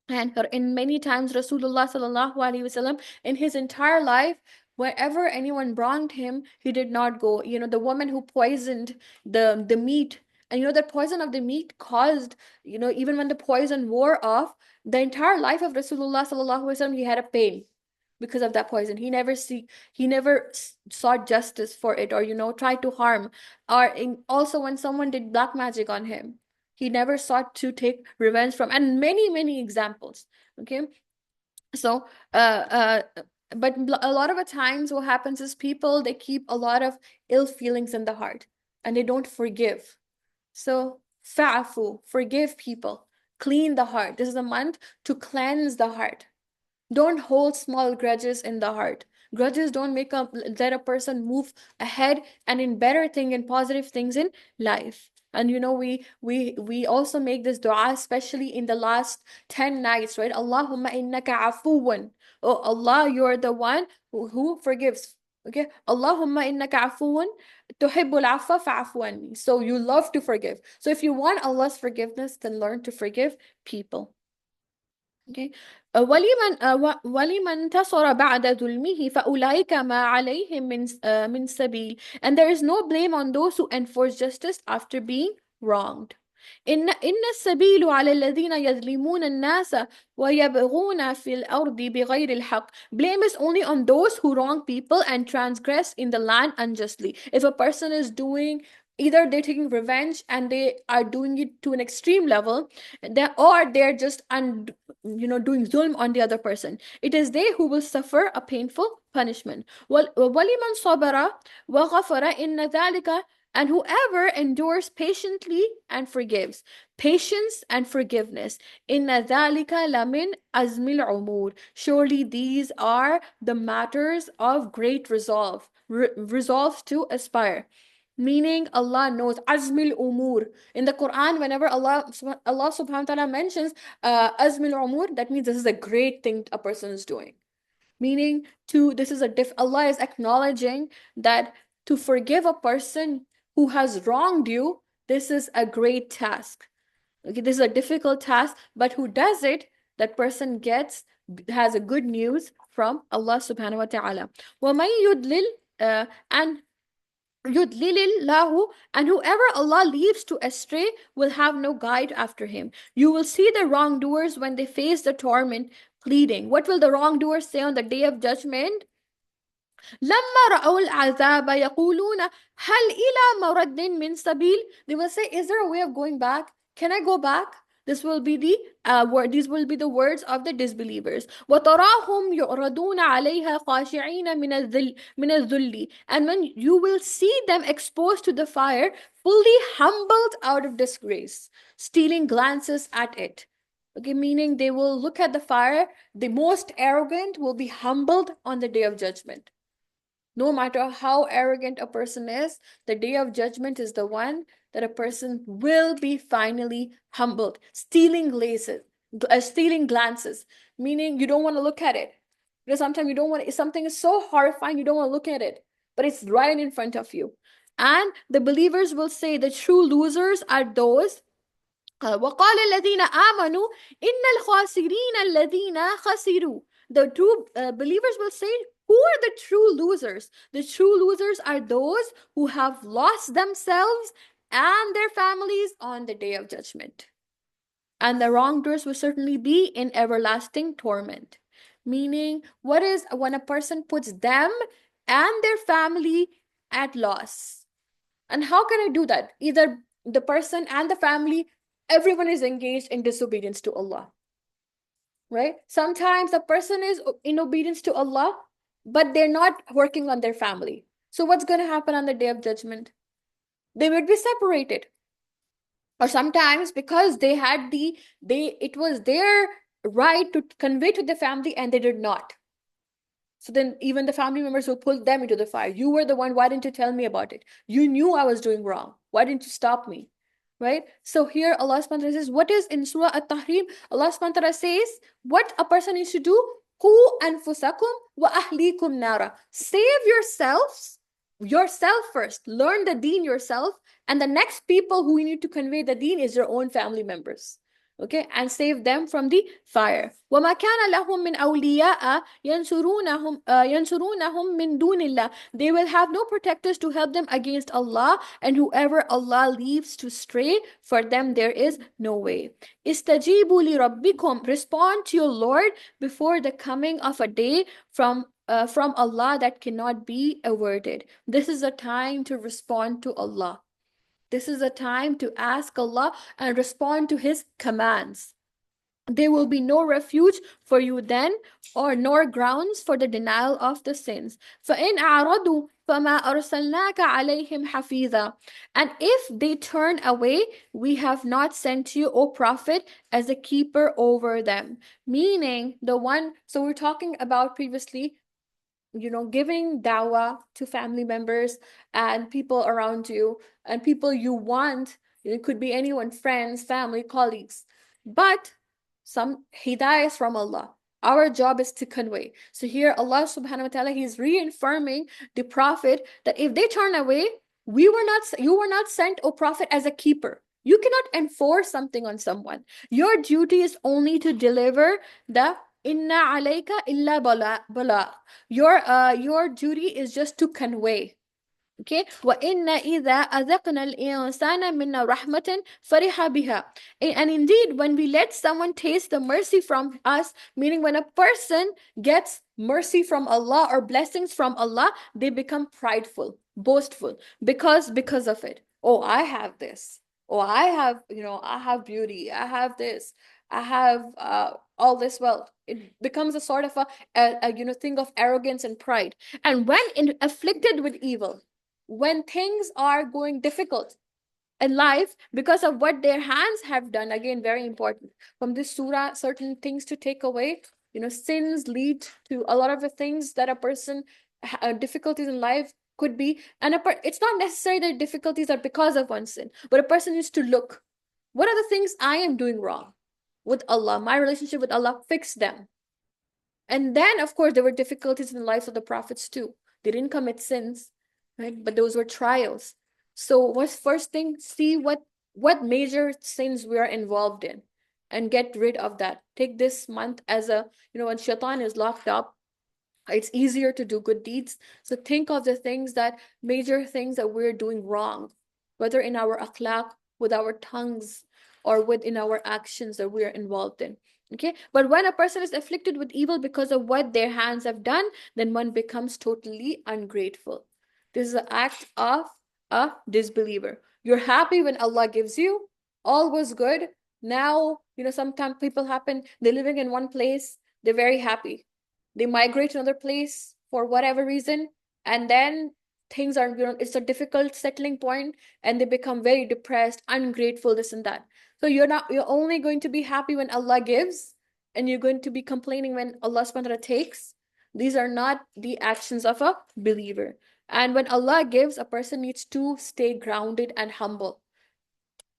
And in many times, Rasulullah sallallahu alaihi wasallam, in his entire life, wherever anyone wronged him, he did not go. The woman who poisoned the meat, and that poison of the meat caused, even when the poison wore off, the entire life of Rasulullah sallallahu alaihi wasallam, he had a pain because of that poison. He never sought justice for it, or tried to harm. Or also when someone did black magic on him, he never sought to take revenge from, and many examples. Okay, so but a lot of the times what happens is people, they keep a lot of ill feelings in the heart, and they don't forgive. So fa'fu, forgive people, clean the heart. This is a month to cleanse the heart. Don't hold small grudges in the heart. Grudges don't let a person move ahead and in better thing and positive things in life. And we also make this dua, especially in the last 10 nights, right? Allahumma innaka afuwan. Oh Allah, you're the one who forgives. Okay? Allahumma innaka afuwan tuhibbul afwa fa'fu anni. So you love to forgive. So if you want Allah's forgiveness, then learn to forgive people. Okay. وَلِمَنْ انْتَصَرَ بَعْدَ ظُلْمِهِ فَأُولَٰئِكَ مَا عَلَيْهِم مِّن سَبِيلٍ. And there is no blame on those who enforce justice after being wronged. إن السبيل على الذين يظلمون الناس ويبغون في الأرض بغير الحق. Blame is only on those who wrong people and transgress in the land unjustly. If a person is doing, either they're taking revenge and they are doing it to an extreme level, or they're just doing zulm on the other person, it is they who will suffer a painful punishment. وَلِمَنْ صَبَرَ وَغَفَرَ إِنَّ ذَلِكَ. And whoever endures patiently and forgives. Patience and forgiveness. Inna dhalika lamin azmil umur. Surely these are the matters of great resolve. Resolve to aspire. Meaning Allah knows azmil umur. In the Quran, whenever Allah subhanahu wa ta'ala mentions azmil umur, that means this is a great thing a person is doing. Meaning Allah is acknowledging that to forgive a person who has wronged you, this is a great task. Okay, this is a difficult task, but who does it, that person has a good news from Allah subhanahu wa ta'ala. وَمَن يُضْلِلْ and Yudlilillahu, and whoever Allah leaves to astray will have no guide after him. You will see the wrongdoers when they face the torment, pleading. What will the wrongdoers say on the day of judgment? لما رأوا العذاب يقولون هل إلى مرد من سبيل. They will say, is there a way of going back? Can I go back? These will be the words of the disbelievers. وَتَرَاهُمْ يُعْرَضُونَ عَلَيْهَا خَاشِعِينَ مِنَ الذُّلِّ. And when you will see them exposed to the fire, fully humbled out of disgrace, stealing glances at it. Okay, meaning they will look at the fire. The most arrogant will be humbled on the day of judgment. No matter how arrogant a person is, the day of judgment is the one that a person will be finally humbled. Stealing glances, meaning you don't want to look at it. Because sometimes you don't want if something is so horrifying, you don't want to look at it, but it's right in front of you. And the believers will say the true losers are those. وقال الذين آمنوا إن الخاسرين الذين خسروا. The true believers will say, who are the true losers? The true losers are those who have lost themselves and their families on the day of judgment. And the wrongdoers will certainly be in everlasting torment. Meaning, what is when a person puts them and their family at loss? And how can I do that? Either the person and the family, everyone is engaged in disobedience to Allah. Right? Sometimes a person is in obedience to Allah, but they're not working on their family. So what's going to happen on the day of judgment? They would be separated. Or sometimes because it was their right to convey to the family and they did not. So then even the family members will pull them into the fire. You were the one, why didn't you tell me about it? You knew I was doing wrong. Why didn't you stop me? Right? So here Allah subhanahu wa ta'ala says, what is in Surah At-Tahrim? Allah subhanahu wa ta'ala says, what a person needs to do, Qu anfusakum wa ahlikum nara. Save yourself first. Learn the deen yourself. And the next people who you need to convey the deen is your own family members. Okay, and save them from the fire. وَمَا كَانَ لَهُم مِّنْ أَوْلِيَاءَ يَنْصُرُونَهُم مِّن دُونِ اللَّهِ. They will have no protectors to help them against Allah, and whoever Allah leaves to stray, for them there is no way. إِسْتَجِيبُوا لِرَبِّكُمْ. Respond to your Lord before the coming of a day from Allah that cannot be averted. This is a time to respond to Allah. This is a time to ask Allah and respond to His commands. There will be no refuge for you then, or nor grounds for the denial of the sins. فَإِنْ أَعْرَضُوا فَمَا أَرْسَلْنَاكَ عَلَيْهِمْ حَفِيظًا. And if they turn away, we have not sent you, O Prophet, as a keeper over them. Meaning so we're talking about previously, giving dawah to family members and people around you and people you want. It could be anyone, friends, family, colleagues. But some hidayah is from Allah. Our job is to convey. So here Allah subhanahu wa ta'ala, He's reaffirming the Prophet that if they turn away, you were not sent, O Prophet, as a keeper. You cannot enforce something on someone. Your duty is only to deliver the inna alayka illa bala. Your duty is just to convey. Okay, وَإِنَّ إِذَا أَذَقْنَا الْإِنسَانَ مِنَّا رَحْمَةً فَرِحَ بِهَا. And indeed, when we let someone taste the mercy from us, meaning when a person gets mercy from Allah or blessings from Allah, they become prideful, boastful, because of it. Oh, I have this. Oh, I have, I have beauty. I have this. I have all this wealth. It becomes a sort of a thing of arrogance and pride. And when afflicted with evil, when things are going difficult in life because of what their hands have done, again, very important from this surah, certain things to take away. Sins lead to a lot of the things that a person difficulties in life could be, and it's not necessary that difficulties are because of one sin, but a person needs to look, what are the things I am doing wrong with Allah, my relationship with Allah, fix them. And then, of course, there were difficulties in the lives of the prophets too. They didn't commit sins, right? But those were trials. So what's first thing? See what major sins we are involved in and get rid of that. Take this month as when shaitan is locked up, it's easier to do good deeds. So think of the things major things that we're doing wrong, whether in our akhlaq, with our tongues, or within our actions that we're involved in. Okay, but when a person is afflicted with evil because of what their hands have done, then one becomes totally ungrateful. This is an act of a disbeliever. You're happy when Allah gives you, all was good. Now, sometimes people happen, they're living in one place, they're very happy. They migrate to another place for whatever reason, and then things are, it's a difficult settling point, and they become very depressed, ungrateful, this and that. So you're only going to be happy when Allah gives, and you're going to be complaining when Allah subhanahu wa ta'ala takes. These are not the actions of a believer. And when Allah gives, a person needs to stay grounded and humble.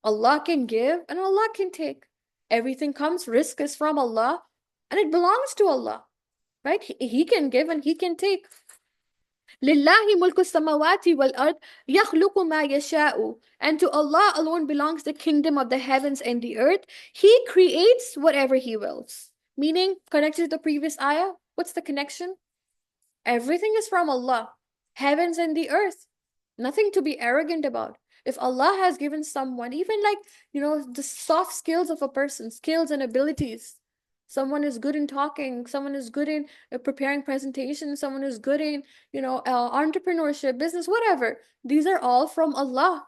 Allah can give and Allah can take. Everything comes, risk is from Allah, and it belongs to Allah. Right? He can give and he can take. لِلَّهِ مُلْكُ السَّمَاوَاتِ وَالْأَرْضِ يَخْلُقُ مَا يَشَاءُ. And to Allah alone belongs the kingdom of the heavens and the earth. He creates whatever He wills. Meaning, connected to the previous ayah, what's the connection? Everything is from Allah. Heavens and the earth. Nothing to be arrogant about. If Allah has given someone, even the soft skills of a person, skills and abilities, someone is good in talking, someone is good in preparing presentations, someone is good in, entrepreneurship, business, whatever. These are all from Allah.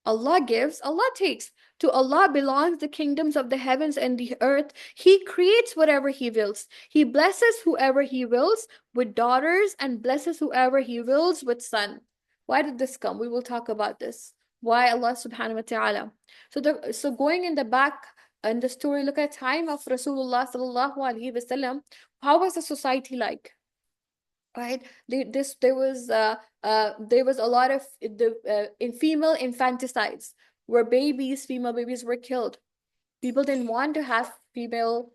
Allah gives, Allah takes. To Allah belongs the kingdoms of the heavens and the earth. He creates whatever He wills. He blesses whoever He wills with daughters and blesses whoever He wills with son. Why did this come? We will talk about this. Why Allah subhanahu wa ta'ala. So going in the back in the story, look at time of Rasulullah sallallahu alaihi wasallam. How was the society like? Right, there was a lot of in female infanticides, where female babies were killed. People didn't want to have female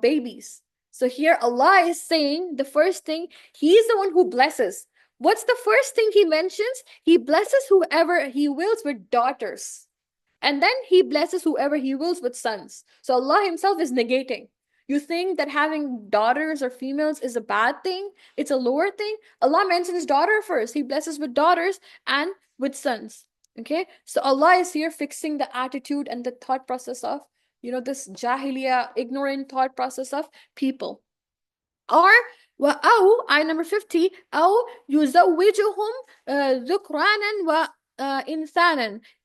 babies. So here Allah is saying the first thing, He's the one who blesses. What's the first thing He mentions? He blesses whoever He wills with daughters, and then He blesses whoever He wills with sons. So Allah Himself is negating. You think that having daughters or females is a bad thing? It's a lower thing? Allah mentions daughter first. He blesses with daughters and with sons. Okay? So Allah is here fixing the attitude and the thought process of, this jahiliya, ignorant thought process of people. Or أو ayah number 50 أو يزوجهم ذكرانا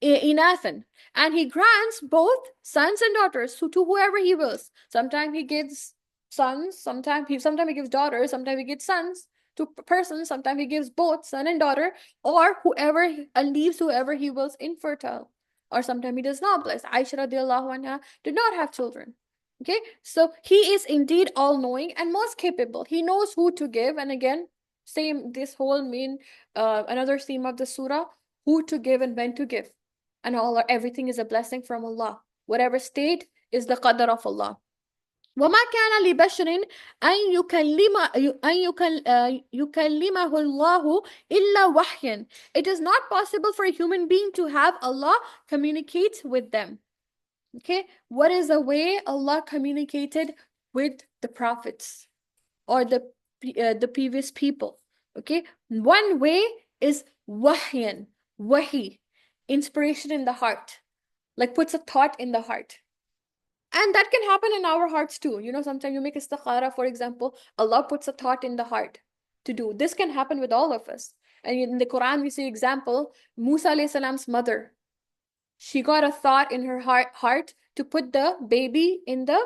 إناثا, and He grants both sons and daughters to whoever He wills. Sometimes He gives sons, sometimes He gives daughters, sometimes He gives sons to persons, sometimes He gives both son and daughter, or and leaves whoever He wills infertile, or sometimes He does not bless. Aisha radiallahu anha did not have children. Okay, so He is indeed all-knowing and most capable. He knows who to give. And again, same, this whole another theme of the surah, who to give and when to give. And everything is a blessing from Allah. Whatever state is the qadar of Allah. وما كان لبشر يكلمه الله إلا وحيا. It is not possible for a human being to have Allah communicate with them. Okay, what is the way Allah communicated with the prophets or the previous people? Okay, one way is wahyan, wahi, inspiration in the heart, like puts a thought in the heart. And that can happen in our hearts too. Sometimes you make istikhara, for example, Allah puts a thought in the heart to do. This can happen with all of us. And in the Quran, we see example, Musa alayhi salam's mother. She got a thought in her heart to put the baby in the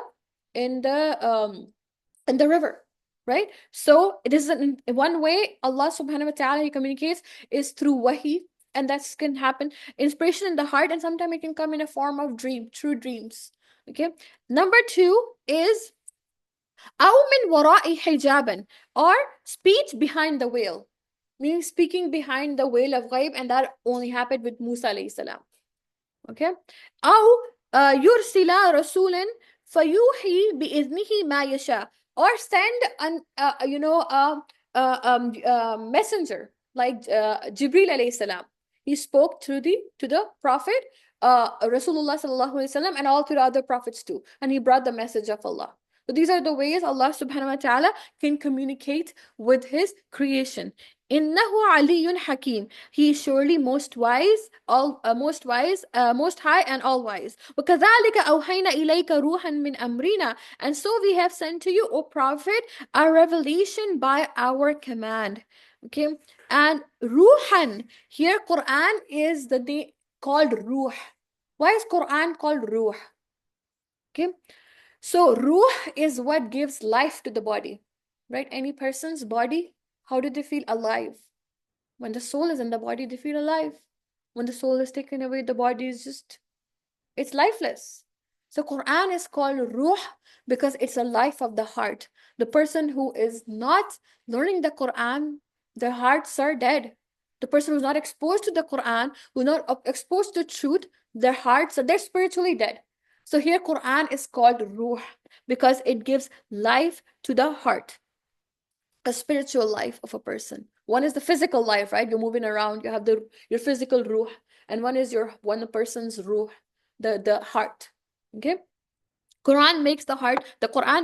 river, right? So it is one way Allah subhanahu wa ta'ala, He communicates is through wahi, and that can happen. Inspiration in the heart, and sometimes it can come in a form of true dreams. Okay. Number 2 is أو من وراء حجابا, or speech behind the veil, meaning speaking behind the veil of ghaib, and that only happened with Musa alayhi salam. Okay. أو يرسل رسولا فيوحي بإذنه ما يشاء, or send a messenger like Jibril alayhi salam. He spoke to the prophet Rasulullah sallallahu alaihi wasallam, and all to the other prophets too, and he brought the message of Allah. So these are the ways Allah subhanahu wa ta'ala can communicate with his creation. Innahu aliyyun hakim. He is surely most wise, most high and all wise. وَكَذَلِكَ أَوْحَيْنَا إِلَيْكَ رُوحًا مِّنْ أَمْرِنَا. And so we have sent to you, O Prophet, a revelation by our command. Okay, and ruhan, here Quran is the name called ruh. Why is Quran called ruh? Okay, so ruh is what gives life to the body, right? Any person's body, how do they feel alive? When the soul is in the body, they feel alive. When the soul is taken away, the body is just, it's lifeless. So Quran is called ruh because it's a life of the heart. The person who is not learning the Quran, their hearts are dead. The person who's not exposed to the Quran, who's not exposed to truth, their hearts are, they're spiritually dead. So here Quran is called ruh because it gives life to the heart, a spiritual life of a person. One is the physical life, right? You're moving around, you have your physical ruh, and one is one person's ruh, the heart. Okay? The Quran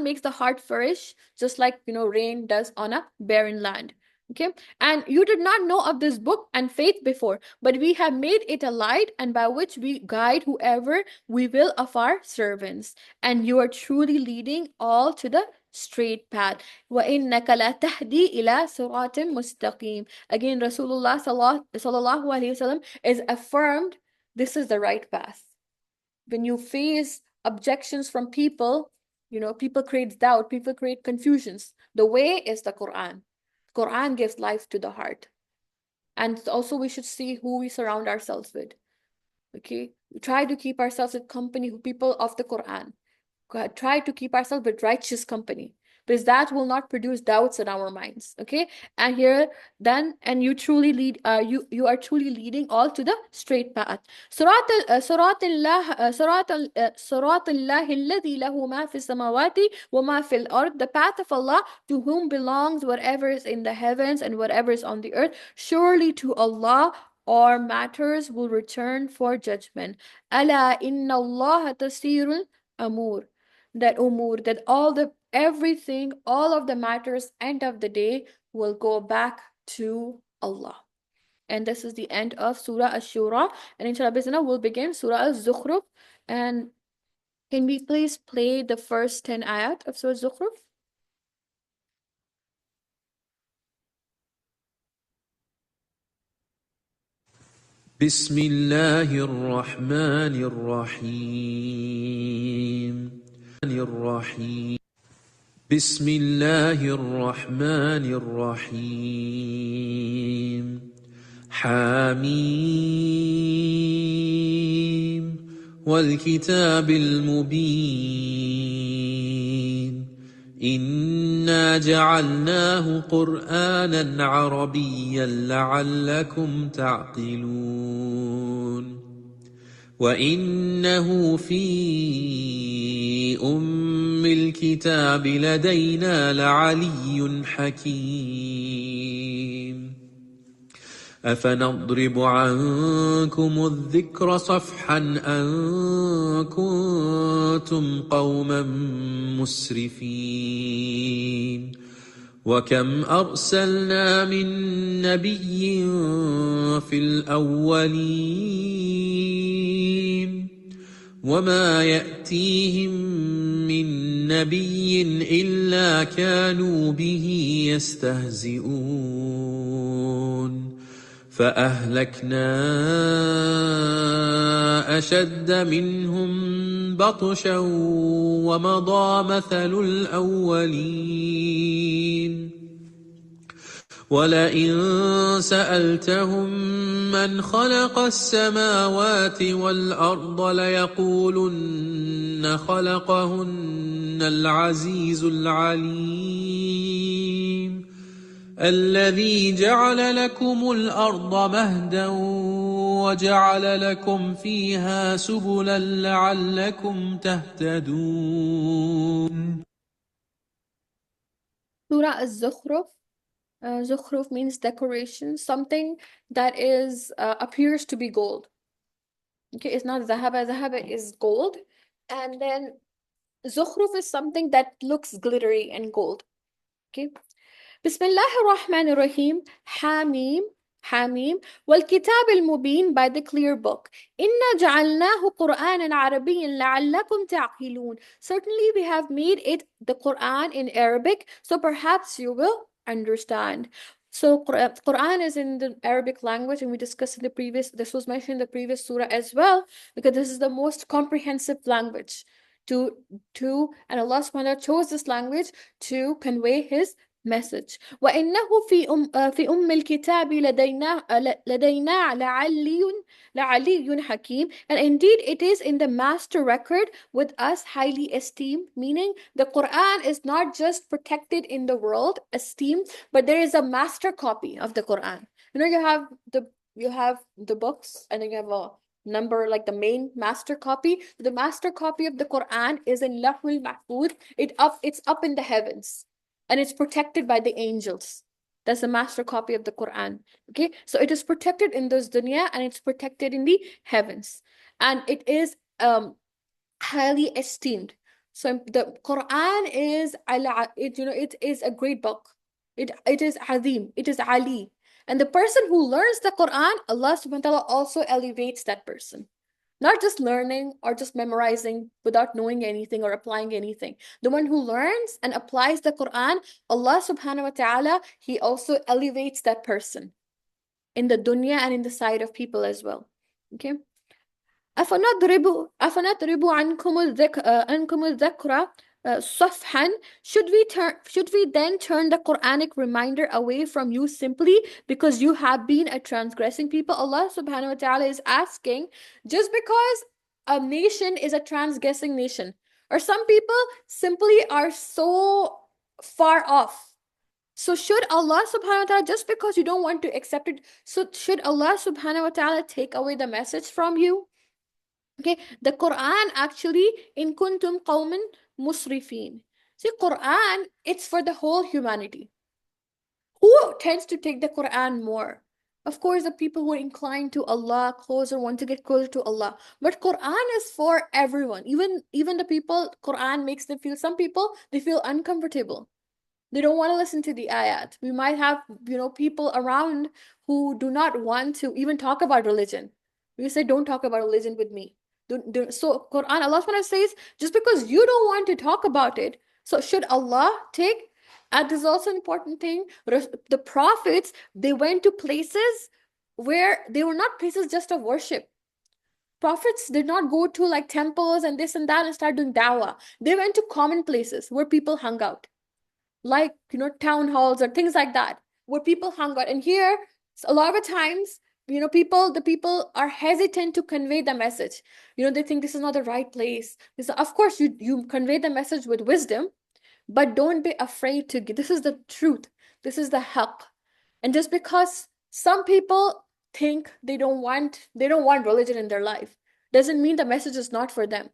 makes the heart flourish, just like rain does on a barren land. Okay, and you did not know of this book and faith before, but we have made it a light, and by which we guide whoever we will of our servants, and you are truly leading all to the straight path. وَإِنَّكَ لَتَهْدِي إِلَى صِرَاطٍ مُسْتَقِيمٍ. Again, Rasulullah sallallahu alaihi wasallam is affirmed this is the right path. When you face objections from people, people create doubt, people create confusions. The way is the Quran. Quran gives life to the heart. And also we should see who we surround ourselves with. Okay, we try to keep ourselves with company, people of the Quran. Try to keep ourselves with righteous company, because that will not produce doubts in our minds. Okay, and here then, and you truly lead, you are truly leading all to the straight path. صراط الله الذي له ما في السماوات وما في الأرض. The path of Allah, to whom belongs whatever is in the heavens and whatever is on the earth. Surely to Allah all matters will return for judgment. ألا إن الله تسير الأمور. That everything, all of the matters, end of the day, will go back to Allah. And this is the end of Surah Ash-Shuraa. And inshallah, we'll begin Surah Az-Zukhruf. And can we please play the first 10 ayat of Surah Az-Zukhruf? بسم الله الرحمن الرحيم بسم الله الرحمن الرحيم حميم والكتاب المبين إنا جعلناه قرآنا عربيا لعلكم تعقلون وإنه في أم الكتاب لدينا لعلي حكيم أفنضرب عنكم الذكر صفحا أن كنتم قوما مسرفين وكم أرسلنا من نبي في الأولين وما يأتيهم من نبي إلا كانوا به يستهزئون فأهلكنا أشد منهم بطشا ومضى مثل الأولين ولئن سألتهم من خلق السماوات والأرض ليقولن خلقهن العزيز العليم الذي جعل لكم الأرض مهدا وجعل لكم فيها سبلا لعلكم تهتدون. Surah Az-Zukhruf. Zukhruf means decoration, something that is appears to be gold. Okay, it's not zahaba. Zahaba is gold, and then Zukhruf is something that looks glittery and gold. Okay. بسم الله الرحمن الرحيم حميم حميم والكتاب المبين by the clear book إنا جعلناه قرآنا عربيا لعلكم تعقلون. Certainly we have made it the Quran in Arabic, so perhaps you will understand. So Quran is in the Arabic language, and we discussed in the previous, this was mentioned in the previous surah as well, because this is the most comprehensive language to and Allah subhanahu wa ta'ala chose this language to convey his message. وإنه في أم الكتاب لدينا لعلي حكيم. And indeed it is in the master record with us highly esteemed, meaning the Quran is not just protected in the world, esteemed, but there is a master copy of the Quran. You know, you have the books, and then you have a number like the main master copy. The master copy of the Quran is in Lahul Mahfuz. It's up in the heavens, and it's protected by the angels. That's the master copy of the Quran. Okay, so it is protected in this dunya, and it's protected in the heavens, and it is highly esteemed. So the Quran is it is a great book. It is azim, it is ali. And the person who learns the Quran, Allah subhanahu wa ta'ala also elevates that person. Not just learning or just memorizing without knowing anything or applying anything. The one who learns and applies the Quran, Allah subhanahu wa ta'ala, he also elevates that person in the dunya and in the sight of people as well. Okay. أفنضرب عنكم الذكر صفحا. Should we then turn the Quranic reminder away from you simply because you have been a transgressing people? Allah subhanahu wa ta'ala is asking, just because a nation is a transgressing nation, or some people simply are so far off, so should Allah subhanahu wa ta'ala, just because you don't want to accept it, so should Allah subhanahu wa ta'ala take away the message from you? Okay, the Quran actually, in kuntum qawman musrifin. See, Quran, it's for the whole humanity. Who tends to take the Quran more? Of course, the people who are inclined to Allah, closer, want to get closer to Allah. But Quran is for everyone. Even the people, Quran makes them feel, some people, they feel uncomfortable. They don't want to listen to the ayat. We might have, people around who do not want to even talk about religion. We say, don't talk about religion with me. So Quran, Allah subhanahu wa ta'ala says, just because you don't want to talk about it, so should Allah take? And this is also an important thing. The prophets, they went to places where they were not places just of worship. Prophets did not go to like temples and this and that and start doing dawah. They went to common places where people hung out, like town halls or things like that, where people hung out. And here, a lot of times, the people are hesitant to convey the message. They think this is not the right place. Of course, you convey the message with wisdom, but don't be afraid to give. This is the truth. This is the haqq. And just because some people think they don't want religion in their life, doesn't mean the message is not for them.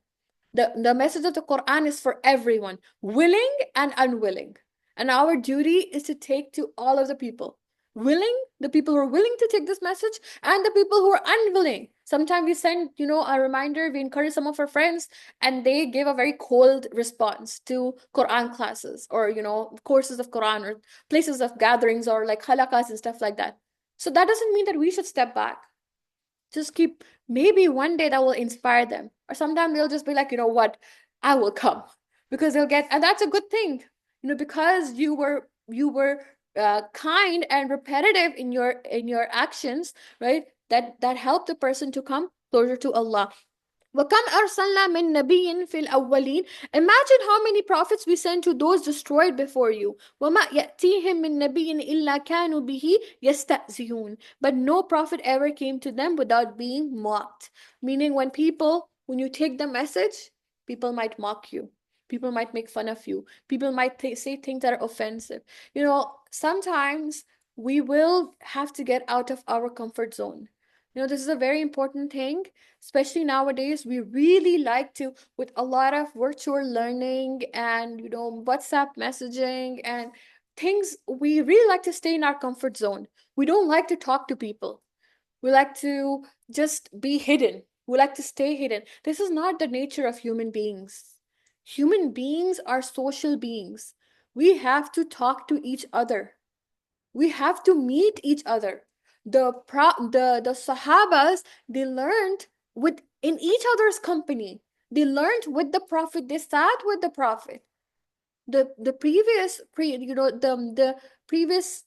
The message of the Quran is for everyone, willing and unwilling. And our duty is to take to all of the people. Willing, the people who are willing to take this message, and the people who are unwilling. Sometimes we send, a reminder, we encourage some of our friends, and they give a very cold response to Quran classes or, courses of Quran or places of gatherings or like halakas and stuff like that. So that doesn't mean that we should step back. Just keep, maybe one day that will inspire them. Or sometimes they'll just be like, you know what, I will come. Because they'll get, and that's a good thing, because you were kind and repetitive in your actions, right? That helped the person to come closer to Allah. وَكَمْ أَرْسَلْنَا مِن نَبِيٍّ فِي الْأَوَّلِينَ. Imagine how many prophets we sent to those destroyed before you. وَمَا يَأْتِيهِم مِّن نَبِيٍّ إِلَّا كَانُوا بِهِ يَسْتَهْزِئُونَ. But no prophet ever came to them without being mocked. Meaning when you take the message, people might mock you. People might make fun of you. People might say things that are offensive. Sometimes we will have to get out of our comfort zone. This is a very important thing, especially nowadays. We really like to, with a lot of virtual learning and WhatsApp messaging and things, we really like to stay in our comfort zone. We don't like to talk to people. We like to just be hidden. We like to stay hidden. This is not the nature of human beings. Human beings are social beings. We have to talk to each other. We have to meet each other. The Sahabas, they learned in each other's company. They learned with the Prophet. They sat with the Prophet. The previous the previous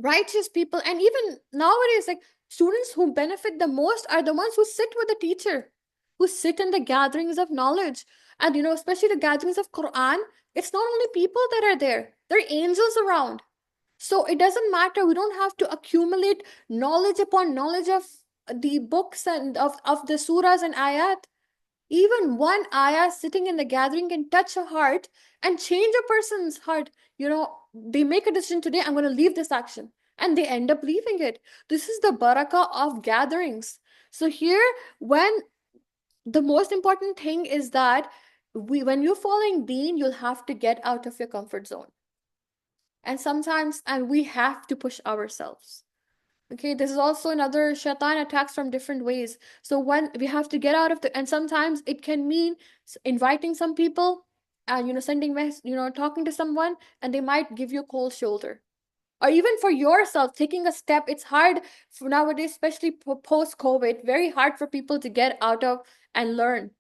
righteous people, and even nowadays, like, students who benefit the most are the ones who sit with the teacher, who sit in the gatherings of knowledge. And especially the gatherings of Quran, it's not only people that are there, there are angels around. So it doesn't matter. We don't have to accumulate knowledge upon knowledge of the books and of the surahs and ayat. Even one ayah sitting in the gathering can touch a heart and change a person's heart. They make a decision today, I'm going to leave this action. And they end up leaving it. This is the barakah of gatherings. So here, when the most important thing is that when you're following deen, you'll have to get out of your comfort zone. And we have to push ourselves. Okay, this is also another shaitan attacks from different ways. So when we have to get out of and sometimes it can mean inviting some people and sending talking to someone, and they might give you a cold shoulder. Or even for yourself, taking a step. It's hard for nowadays, especially post COVID, very hard for people to get out of and learn.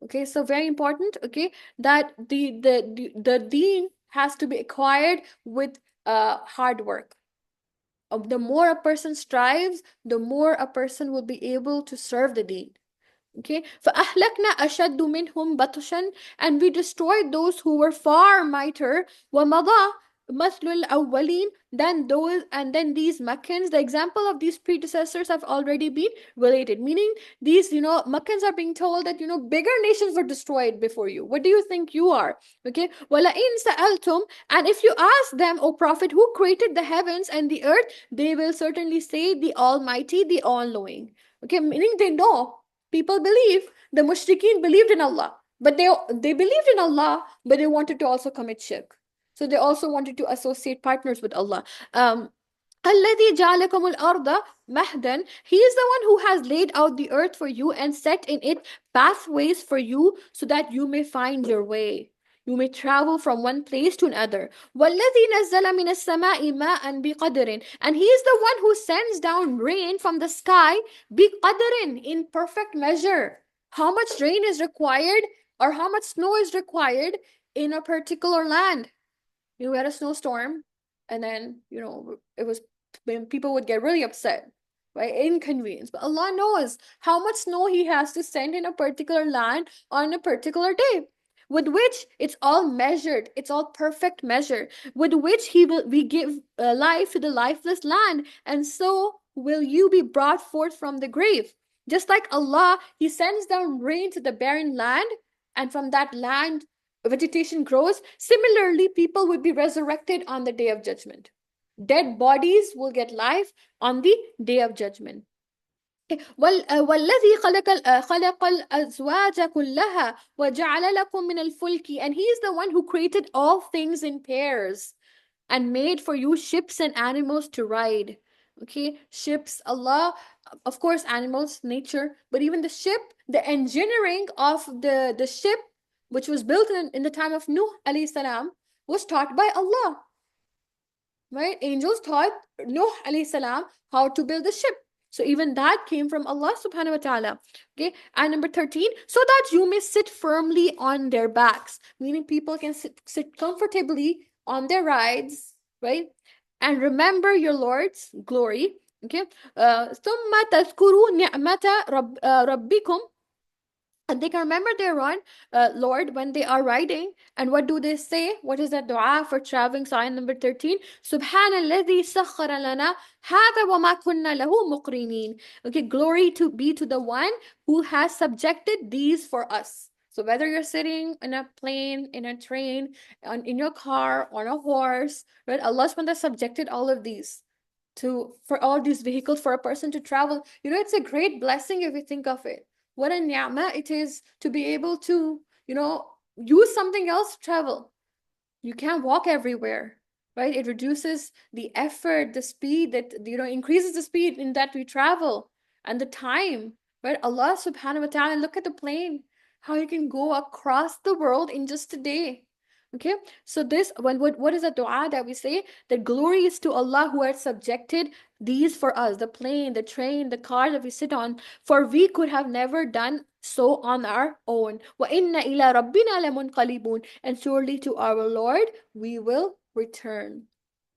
Okay, so very important, okay, that the deen has to be acquired with hard work. The more a person strives, the more a person will be able to serve the deen. Okay, فَأَهْلَكْنَا أَشَدُّ مِنْهُمْ بَطْشًا. And we destroyed those who were far mightier. وَمَضَى مَثْلُ الْأَوَّلِينَ. Then these Meccans, the example of these predecessors have already been related. Meaning these, Meccans are being told that, bigger nations were destroyed before you. What do you think you are? Okay, وَلَئِنْ سَأَلْتُمْ. And if you ask them, O Prophet, who created the heavens and the earth, they will certainly say the Almighty, the All-Knowing. Okay, meaning they know. People believe, the mushrikeen believed in Allah, but they believed in Allah, but they wanted to also commit shirk. So they also wanted to associate partners with Allah. الَّذِي جَعَلَكُمُ الْأَرْضَ مَهْدًا. He is the one who has laid out the earth for you and set in it pathways for you so that you may find your way. You may travel from one place to another. وَالَّذِي نَزَّلَ مِنَ السَّمَاءِ مَاءً بِقَدْرٍ. And he is the one who sends down rain from the sky, بِقَدْرٍ, in perfect measure. How much rain is required or how much snow is required in a particular land. We had a snowstorm, and then, it was, people would get really upset, right? Inconvenience. But Allah knows how much snow He has to send in a particular land on a particular day, with which it's all measured. It's all perfect measure, with which we give life to the lifeless land, and so will you be brought forth from the grave. Just like Allah, He sends down rain to the barren land, and from that land vegetation grows. Similarly, people will be resurrected on the day of judgment. Dead bodies will get life on the day of judgment. والذي خلق الأزواج كلها وجعل لكم من الفلك, and he is the one who created all things in pairs and made for you ships and animals to ride. Okay, ships, Allah, of course, animals, nature, but even the ship, the engineering of the ship, which was built in the time of Nuh alayhi salam, was taught by Allah. Right? Angels taught Nuh alayhi salam how to build a ship. So even that came from Allah subhanahu wa ta'ala. Okay. And number 13, so that you may sit firmly on their backs, meaning people can sit comfortably on their rides, right? And remember your Lord's glory. Okay. ثم تذكروا نعمة ربكم, and they can remember their Lord when they are riding. And what do they say? What is that dua for traveling? So ayah number 13. Subhanalladhi sakhara lana hadha wa ma kunna lahu muqrinin. Okay, glory to be to the one who has subjected these for us. So whether you're sitting in a plane, in a train, in your car, on a horse, right? Allah subhanahu wa ta'ala subjected all of these for all these vehicles for a person to travel. You know, it's a great blessing if you think of it. What a ni'mah it is to be able to, use something else to travel. You can't walk everywhere, right? It reduces the effort, the speed that, increases the speed in that we travel and the time, right? Allah subhanahu wa ta'ala, look at the plane, how you can go across the world in just a day. Okay, so this, what is a dua that we say? That glory is to Allah who has subjected these for us, the plane, the train, the car that we sit on, for we could have never done so on our own. وَإِنَّ إِلَىٰ رَبِّنَا لَمُنْقَلِبُونَ, and surely to our Lord we will return.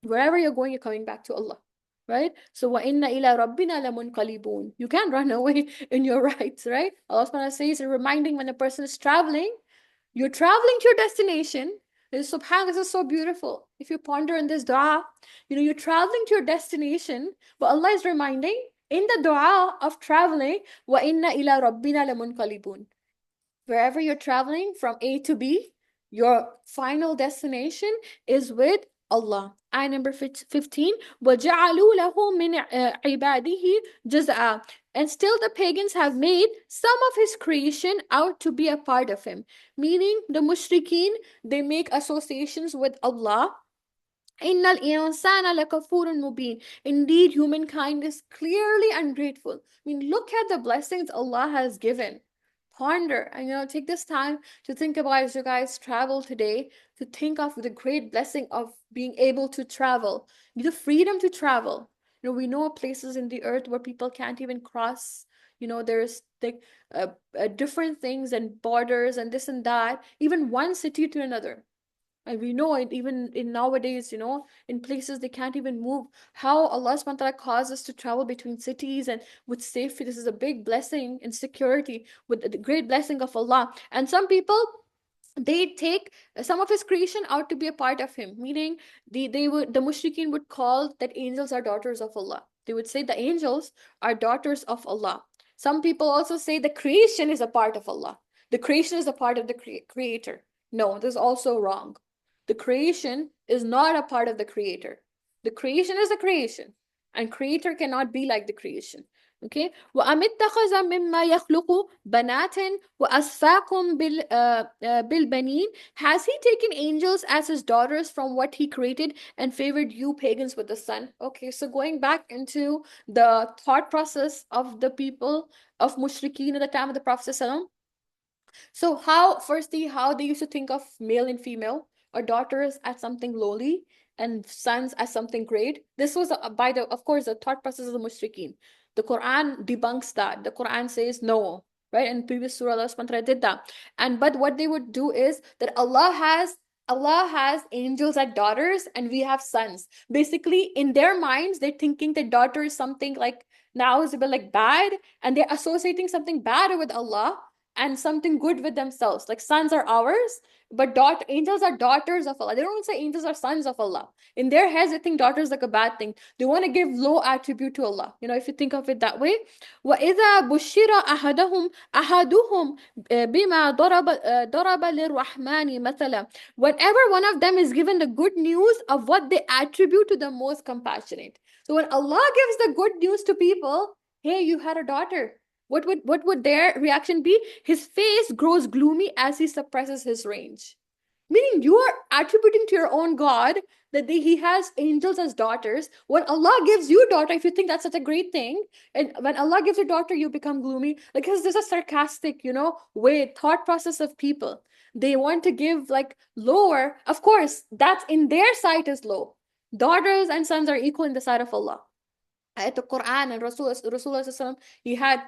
Wherever you're going, you're coming back to Allah. Right? So وَإِنَّ إِلَىٰ رَبِّنَا لَمُنْقَلِبُونَ. You can't run away in your rights, right? Allah subhanahu wa ta'ala says, reminding when a person is traveling, you're traveling to your destination. Subhanallah, this is so beautiful. If you ponder in this dua, you're traveling to your destination, but Allah is reminding in the dua of traveling, وَإِنَّ إِلَىٰ رَبِّنَا لَمُنْقَلِبُونَ. Wherever you're traveling from A to B, your final destination is with Allah. Ayah number 15, وَجَعَلُوا لَهُ مِنْ عِبَادِهِ جَزْءًا. And still the pagans have made some of his creation out to be a part of him. Meaning the mushrikeen, they make associations with Allah. إِنَّ الْإِنسَانَ لَكَفُورٌ مُبِينٌ. Indeed, humankind is clearly ungrateful. I mean, look at the blessings Allah has given. Ponder and take this time to think about, as you guys travel today, to think of the great blessing of being able to travel, the freedom to travel. We know places in the earth where people can't even cross. There's like different things and borders and this and that, even one city to another. And we know it even in nowadays, in places they can't even move. How Allah subhanahu wa ta'ala caused us to travel between cities and with safety. This is a big blessing and security with the great blessing of Allah. And some people, they take some of his creation out to be a part of him, meaning the mushrikeen would call that angels are daughters of Allah. They would say the angels are daughters of Allah. Some people also say the creation is a part of Allah. The creation is a part of the creator. No, this is also wrong. The creation is not a part of the creator. The creation is the creation, and creator cannot be like the creation. Okay, وَأَمِ اتَّخَذَ مِمَّا يَخْلُقُ بَنَاتٍ وَأَصْفَاكُمْ بِالْبَنِينَ. Has he taken angels as his daughters from what he created and favored you pagans with the son? Okay, so going back into the thought process of the people of mushrikeen at the time of the Prophet ﷺ. So firstly, how they used to think of male and female, or daughters as something lowly and sons as something great. This was of course, the thought process of the mushrikeen. The Quran debunks that. The Quran says no, right? In previous surah, Allah subhanahu wa ta'ala did that. But what they would do is that Allah has angels as daughters and we have sons. Basically, in their minds, they're thinking that daughter is something like, now is a bit like bad, and they're associating something bad with Allah and something good with themselves. Like sons are ours, but angels are daughters of Allah. They don't say angels are sons of Allah. In their heads, they think daughters like a bad thing. They want to give low attribute to Allah. If you think of it that way. وَإِذَا بُشِّرَ أَحَدُهُمْ بِمَا ضَرَبَ لِلرَّحْمَنِ مَثَلًا. Whenever one of them is given the good news of what they attribute to the most compassionate. So when Allah gives the good news to people, hey, you had a daughter. What would their reaction be? His face grows gloomy as he suppresses his rage. Meaning you are attributing to your own God that he has angels as daughters. When Allah gives you a daughter, if you think that's such a great thing, and when Allah gives a daughter, you become gloomy. Like, because there's a sarcastic, way, thought process of people. They want to give like lower. Of course, that's in their sight is low. Daughters and sons are equal in the sight of Allah. Ayat the Quran and Rasulullah, he had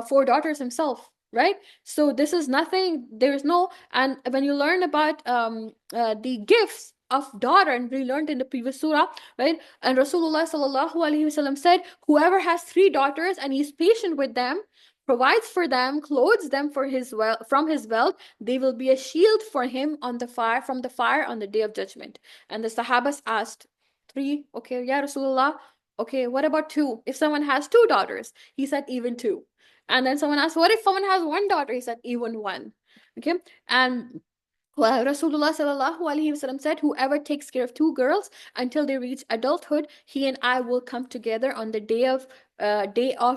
four daughters himself, right? So this is nothing, there's no, and when you learn about the gifts of daughter, and we learned in the previous surah, right? And Rasulullah sallallahu alaihi wasallam said, whoever has three daughters and he's patient with them, provides for them, clothes them for his from his wealth, they will be a shield for him on the fire, from the fire on the day of judgment. And the Sahabas asked, three, okay, yeah, Rasulullah. Okay, what about two? If someone has two daughters, he said even two. And then someone asked, what if someone has one daughter? He said even one. Okay, and well, Rasulullah sallallahu alaihi wasallam said, whoever takes care of two girls until they reach adulthood, he and I will come together on the day of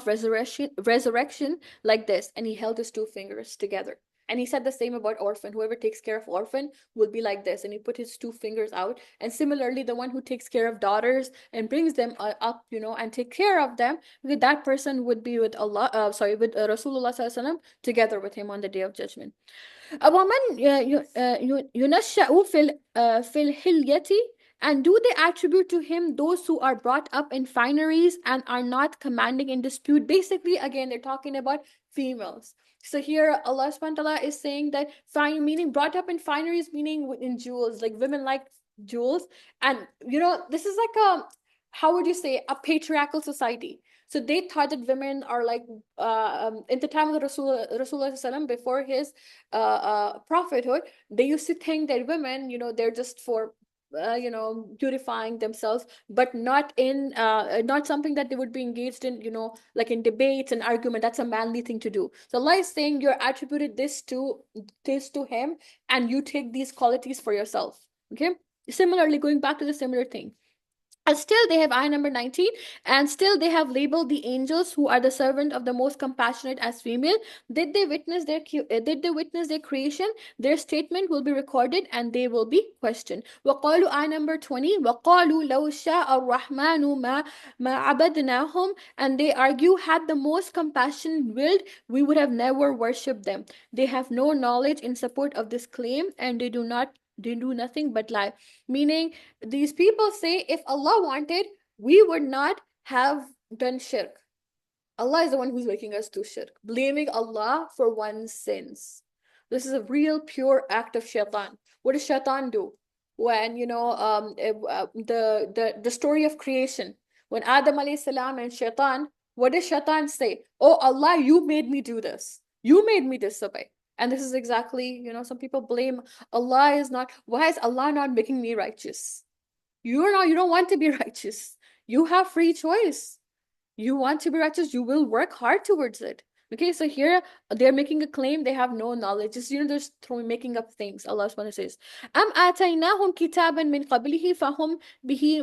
resurrection like this. And he held his two fingers together. And he said the same about orphan. Whoever takes care of orphan will be like this. And he put his two fingers out. And similarly, the one who takes care of daughters and brings them up, and take care of them, that person would be with Allah, with Rasulullah sallallahu alaihi wasallam together with him on the day of judgment. ومن ينشأ في الحلية, and do they attribute to him those who are brought up in fineries and are not commanding in dispute? Basically, again, they're talking about females. So here Allah subhanahu wa ta'ala is saying that fine, meaning brought up in fineries, meaning in jewels, like women like jewels. And this is like how would you say, a patriarchal society. So they thought that women are like in the time of Rasulullah before his prophethood, they used to think that women, they're just for purifying themselves, but not something that they would be engaged in, like in debates and argument. That's a manly thing to do. So Allah is saying you're attributed this to him, and you take these qualities for yourself. Okay. Similarly, going back to the similar thing. And still they have ayah number 19, and still they have labeled the angels who are the servant of the most compassionate as female. Did they witness their creation? Their statement will be recorded and they will be questioned. وقالوا, ayah number 20, وقالوا لو شاء الرحمن ما عبدناهم, and they argue, had the most compassion willed, we would have never worshipped them. They have no knowledge in support of this claim, and they do nothing but lie. Meaning, these people say, if Allah wanted, we would not have done shirk. Allah is the one who's making us do shirk, blaming Allah for one's sins. This is a real pure act of shaitan. What does shaitan do? When the story of creation, when Adam alayhi salam and shaitan, what does shaitan say? Oh Allah, you made me do this. You made me disobey. And this is exactly, some people blame Allah is not. Why is Allah not making me righteous? You don't want to be righteous. You have free choice. You want to be righteous, you will work hard towards it. Okay, so here they're making a claim, they have no knowledge. Just they're making up things. Allah subhanahu wa ta'ala says, Am ataynahum kitaban min qablihi fahum bihi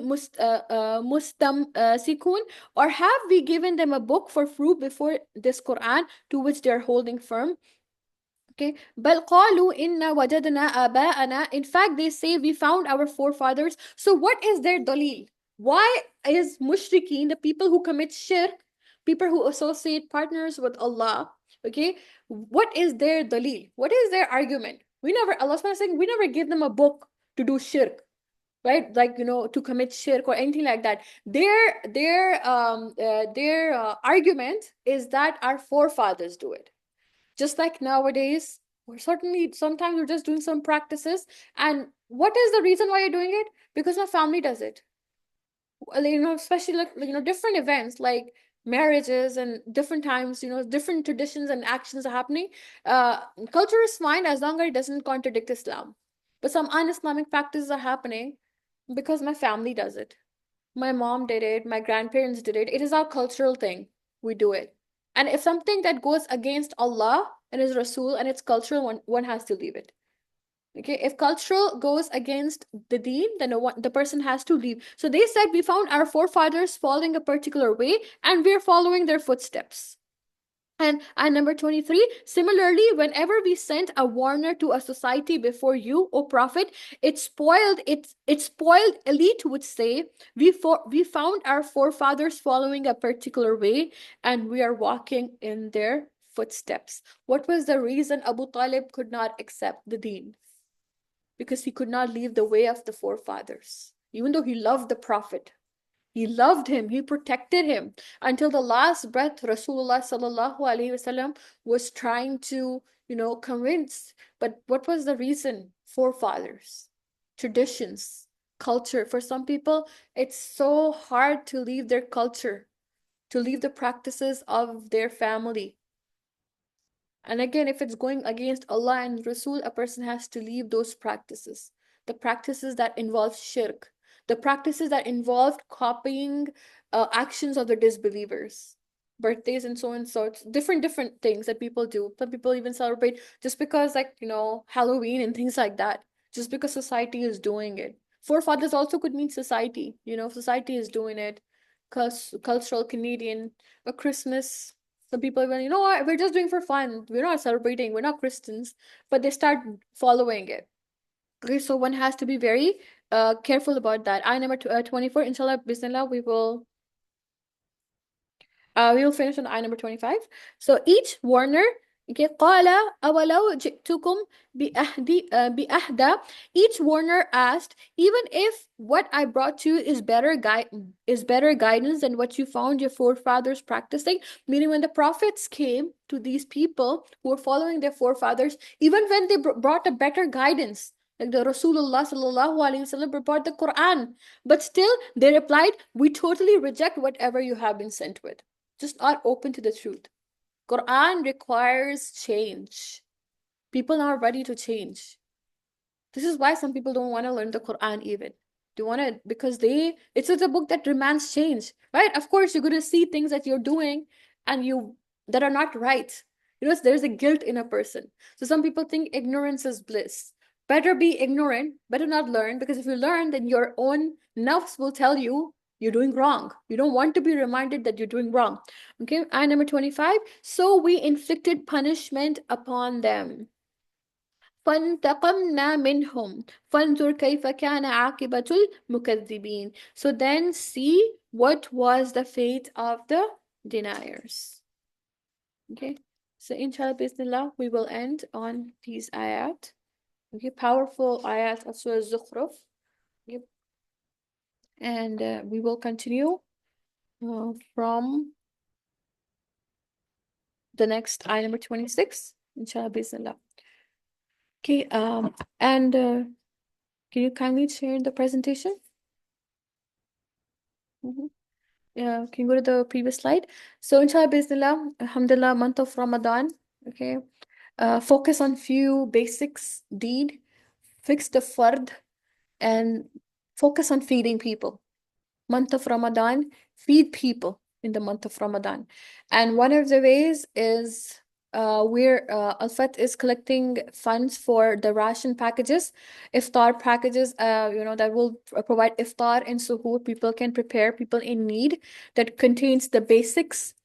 mustamsikun, or have we given them a book for fruit before this Quran, to which they're holding firm? Okay. بل قالوا إنا وجدنا آباءنا. In fact, they say we found our forefathers. So what is their dalil? Why is mushrikeen, the people who commit shirk, people who associate partners with Allah, okay, what is their dalil? What is their argument? Allah is saying, we never give them a book to do shirk, right? Like, to commit shirk or anything like that. Their argument is that our forefathers do it. Just like nowadays, we're certainly sometimes we're just doing some practices. And what is the reason why you're doing it? Because my family does it. Especially like different events like marriages and different times, different traditions and actions are happening. Culture is fine as long as it doesn't contradict Islam. But some un-Islamic practices are happening because my family does it. My mom did it, my grandparents did it. It is our cultural thing. We do it. And if something that goes against Allah and His Rasul and it's cultural, one has to leave it. Okay, if cultural goes against the deen, then the person has to leave. So they said, we found our forefathers following a particular way and we're following their footsteps. And number 23, similarly, whenever we sent a warner to a society before you, O Prophet, it spoiled elite would say, we found our forefathers following a particular way and we are walking in their footsteps. What was the reason Abu Talib could not accept the deen? Because he could not leave the way of the forefathers. Even though he loved the Prophet, he loved him, he protected him until the last breath. Rasulullah sallallahu alaihi wasallam was trying to, convince. But what was the reason? Forefathers, traditions, culture. For some people, it's so hard to leave their culture, to leave the practices of their family. And again, if it's going against Allah and Rasul, a person has to leave those practices. The practices that involve shirk, the practices that involve copying actions of the disbelievers, birthdays and so on. So it's different things that people do. Some people even celebrate just because, like, Halloween and things like that, just because society is doing it. Forefathers also could mean society. Society is doing it. Because cultural Canadian, a Christmas, some people even, what, we're just doing for fun. We're not celebrating. We're not Christians. But they start following it. Okay, so one has to be very careful about that. Ayah number 24, inshallah, bismillah, we will finish on ayah number 25. So each warner, okay, قال أولو جئتكم بأهدى. Each warner asked, even if what I brought to you is better guidance than what you found your forefathers practicing. Meaning, when the prophets came to these people who were following their forefathers, even when they brought a better guidance, like the Rasulullah sallallahu alaihi wasallam brought the Quran, but still they replied, we totally reject whatever you have been sent with. Just are open to the truth. Quran requires change. People are ready to change. This is why some people don't want to learn the Quran even. They want to, because it's a book that demands change, right? Of course, you're going to see things that you're doing and that are not right. There's a guilt in a person. So some people think ignorance is bliss. Better be ignorant, better not learn, because if you learn, then your own nafs will tell you you're doing wrong. You don't want to be reminded that you're doing wrong. Okay, ayah number 25. So we inflicted punishment upon them. فانتقمنا منهم فانظر كيف كان عاقبة المكذبين. So then see what was the fate of the deniers. Okay, so inshallah bismillah, we will end on these ayat. Okay, powerful ayat of Surah Az-Zukhruf. Okay. And we will continue from the next ayah number 26, inshallah bismillah. Okay, and can you kindly share the presentation? Yeah, can you go to the previous slide? So inshallah bismillah, alhamdulillah, month of Ramadan. Okay. Focus on few basics, deed, fix the fard, and focus on feeding people. Month of Ramadan, feed people in the month of Ramadan. And one of the ways is where Al-Fat is collecting funds for the ration packages, iftar packages, that will provide iftar and suhoor. People can prepare, people in need, that contains the basics.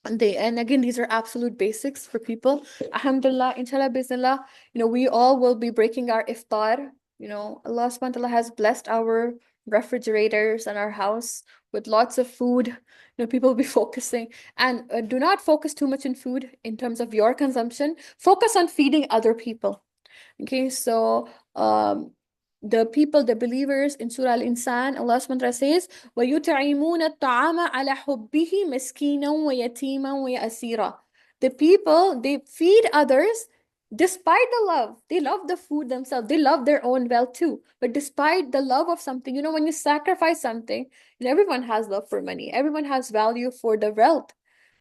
And again, these are absolute basics for people. Alhamdulillah, inshallah, bismillah, we all will be breaking our iftar. Allah subhanahu wa ta'ala has blessed our refrigerators and our house with lots of food. People will be focusing. And do not focus too much on food in terms of your consumption. Focus on feeding other people. Okay, so the people, the believers in Surah Al-Insan, Allah subhanahu wa ta'ala says, وَيُطْعِمُونَ الطَّعَامَ عَلَى حُبِّهِ مِسْكِينًا وَيَتِيمًا وَيَأْسِيرًا. The people, they feed others despite the love. They love the food themselves. They love their own wealth too. But despite the love of something, when you sacrifice something, everyone has love for money. Everyone has value for the wealth.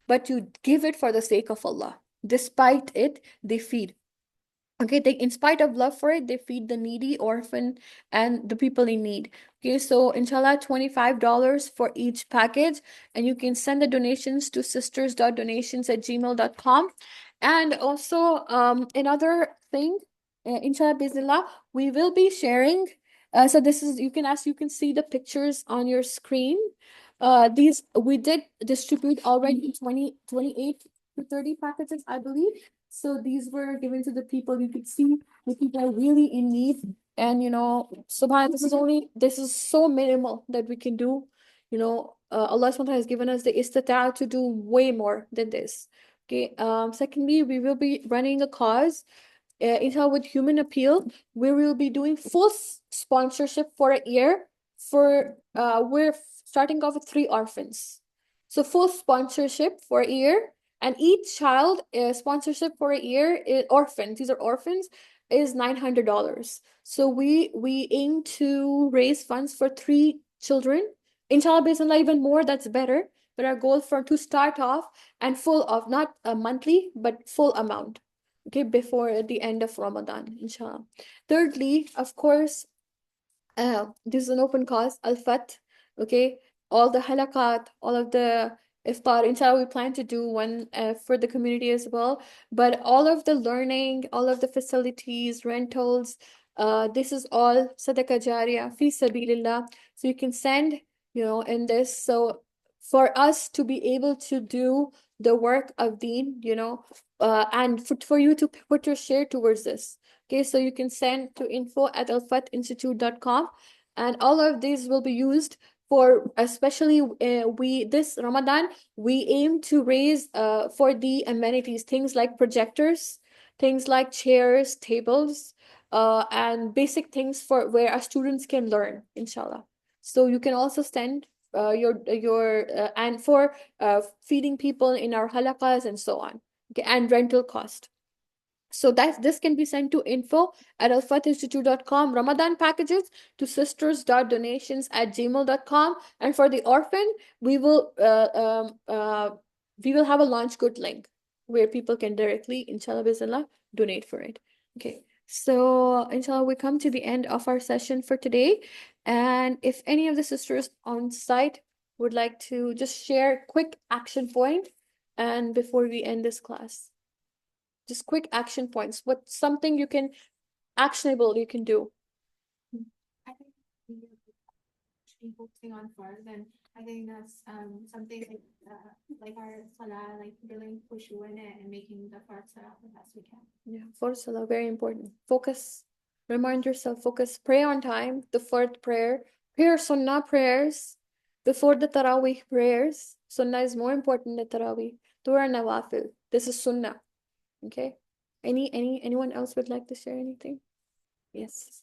But you give it for the sake of Allah. Despite it, they feed. Okay, in spite of love for it, they feed the needy, orphan, and the people in need. Okay, so inshallah, $25 for each package, and you can send the donations to sisters.donations@gmail.com. And also, another thing, inshallah bismillah, we will be sharing. So this is, you can see the pictures on your screen. These we did distribute already 28 to 30 packages, I believe. So these were given to the people. You could see the people are really in need. And subhanAllah, this is so minimal that we can do. Allah SWT has given us the istita'a to do way more than this. Okay. Secondly, we will be running a cause inshallah, with Human Appeal. We will be doing full sponsorship for a year. We're starting off with 3 orphans, so full sponsorship for a year, and each child sponsorship for a year is orphans. These are orphans, is $900. So we aim to raise funds for 3 children. Inshallah, based on even more, that's better. But our goal for to start off and full of, not a monthly, but full amount. Okay, before the end of Ramadan, inshallah. Thirdly, of course, this is an open cause, Al-Fat, okay? All the halaqat, all of the iftar, inshallah, we plan to do one for the community as well. But all of the learning, all of the facilities, rentals, this is all sadaqah jariyah, fi sabilillah. So you can send, in this. So for us to be able to do the work of deen, and for you to put your share towards this. Okay, so you can send to info@alfatinstitute.com, and all of these will be used for, especially this Ramadan, we aim to raise for the amenities, things like projectors, things like chairs, tables, and basic things for where our students can learn, inshallah. So you can also send your and for feeding people in our halaqas and so on. Okay, and rental cost. So this can be sent to info@alfatinstitute.com. Ramadan packages to sisters.donations@gmail.com. And for the orphan, we will have a launch good link where people can directly, inshallah bismillah, donate for it. Okay. So inshallah, we come to the end of our session for today. And if any of the sisters on site would like to just share quick action point, and before we end this class. Just quick action points. What's something actionable you can do? I think we should be focusing on first, and I think that's something like our salah, like really khushu in it and making the first salah the best we can. Yeah, for salah, very important. Focus. Remind yourself, focus. Pray on time. The fourth prayer. Prayer sunnah prayers before the tarawih prayers. Sunnah is more important than tarawih. Dua nawafil. This is sunnah. Okay. Anyone else would like to share anything? Yes.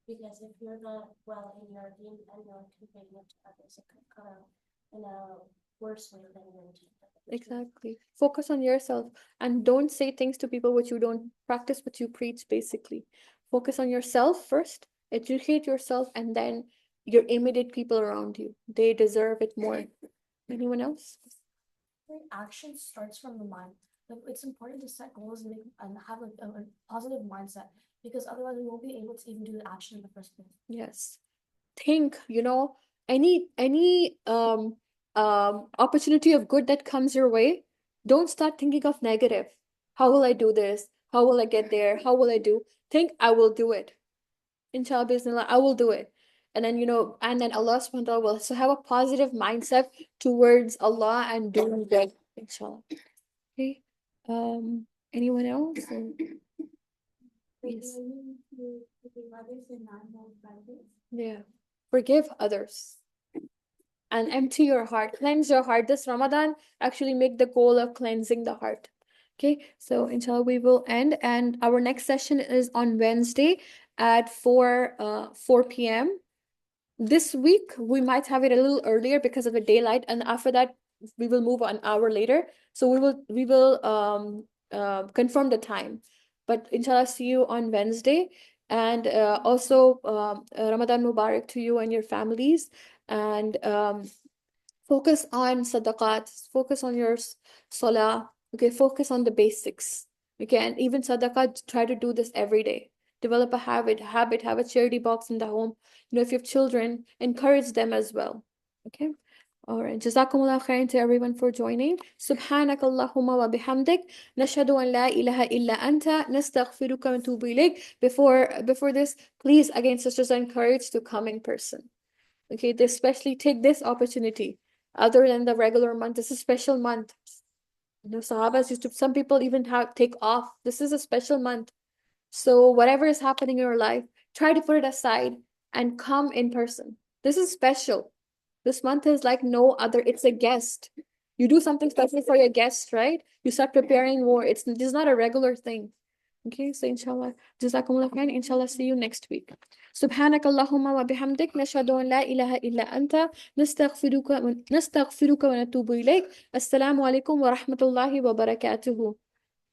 Because if you're not well in your deen and you're comparing it to others, it could come out in a worse way than you're doing. Exactly. Focus on yourself and don't say things to people which you don't practice, what you preach, basically. Focus on yourself first, educate yourself, and then your immediate people around you. They deserve it more. Anyone else? Action starts from the mind. It's important to set goals and have a positive mindset, because otherwise we won't be able to even do the action in the first place. Yes. Think, any opportunity of good that comes your way, don't start thinking of negative. How will I do this? How will I get there? How will I do? Think, I will do it. Inshallah, bismillah, I will do it. And then, and then Allah subhanahu wa ta'ala will also have a positive mindset towards Allah and doing good, inshallah. Okay. Anyone else? Yes. Yeah. Forgive others and empty your heart. Cleanse your heart. This Ramadan, actually make the goal of cleansing the heart. Okay, so inshallah we will end, and our next session is on Wednesday at 4 p.m. This week we might have it a little earlier because of the daylight, and after that we will move an hour later. So we will confirm the time. But inshallah, see you on Wednesday. And also Ramadan Mubarak to you and your families. And focus on sadaqat, focus on your salah. Okay, focus on the basics. Okay, and even sadaqat, try to do this every day. Develop a habit, have a charity box in the home. If you have children, encourage them as well. Okay. All right. Jazakumullah khairan to everyone for joining. Subhanak Allahumma wa bihamdik. Nashhadu an la ilaha illa anta. Nastaghfiruka wa natubu ilayk. Before this, please, again, sisters are encouraged to come in person. Okay, they especially take this opportunity. Other than the regular month, this is a special month. You know, Sahabas used to, some people even take off. This is a special month. So whatever is happening in your life, try to put it aside and come in person. This is special. This month is like no other. It's a guest. You do something special for your guest, right? You start preparing more. This is not a regular thing. Okay, so inshallah, jazakumullah khair. Inshallah, see you next week. سبحانك اللهم وبحمدك نشهد أن لا إله إلا أنت نستغفرك ونتوب إليك. السلام عليكم ورحمة الله وبركاته.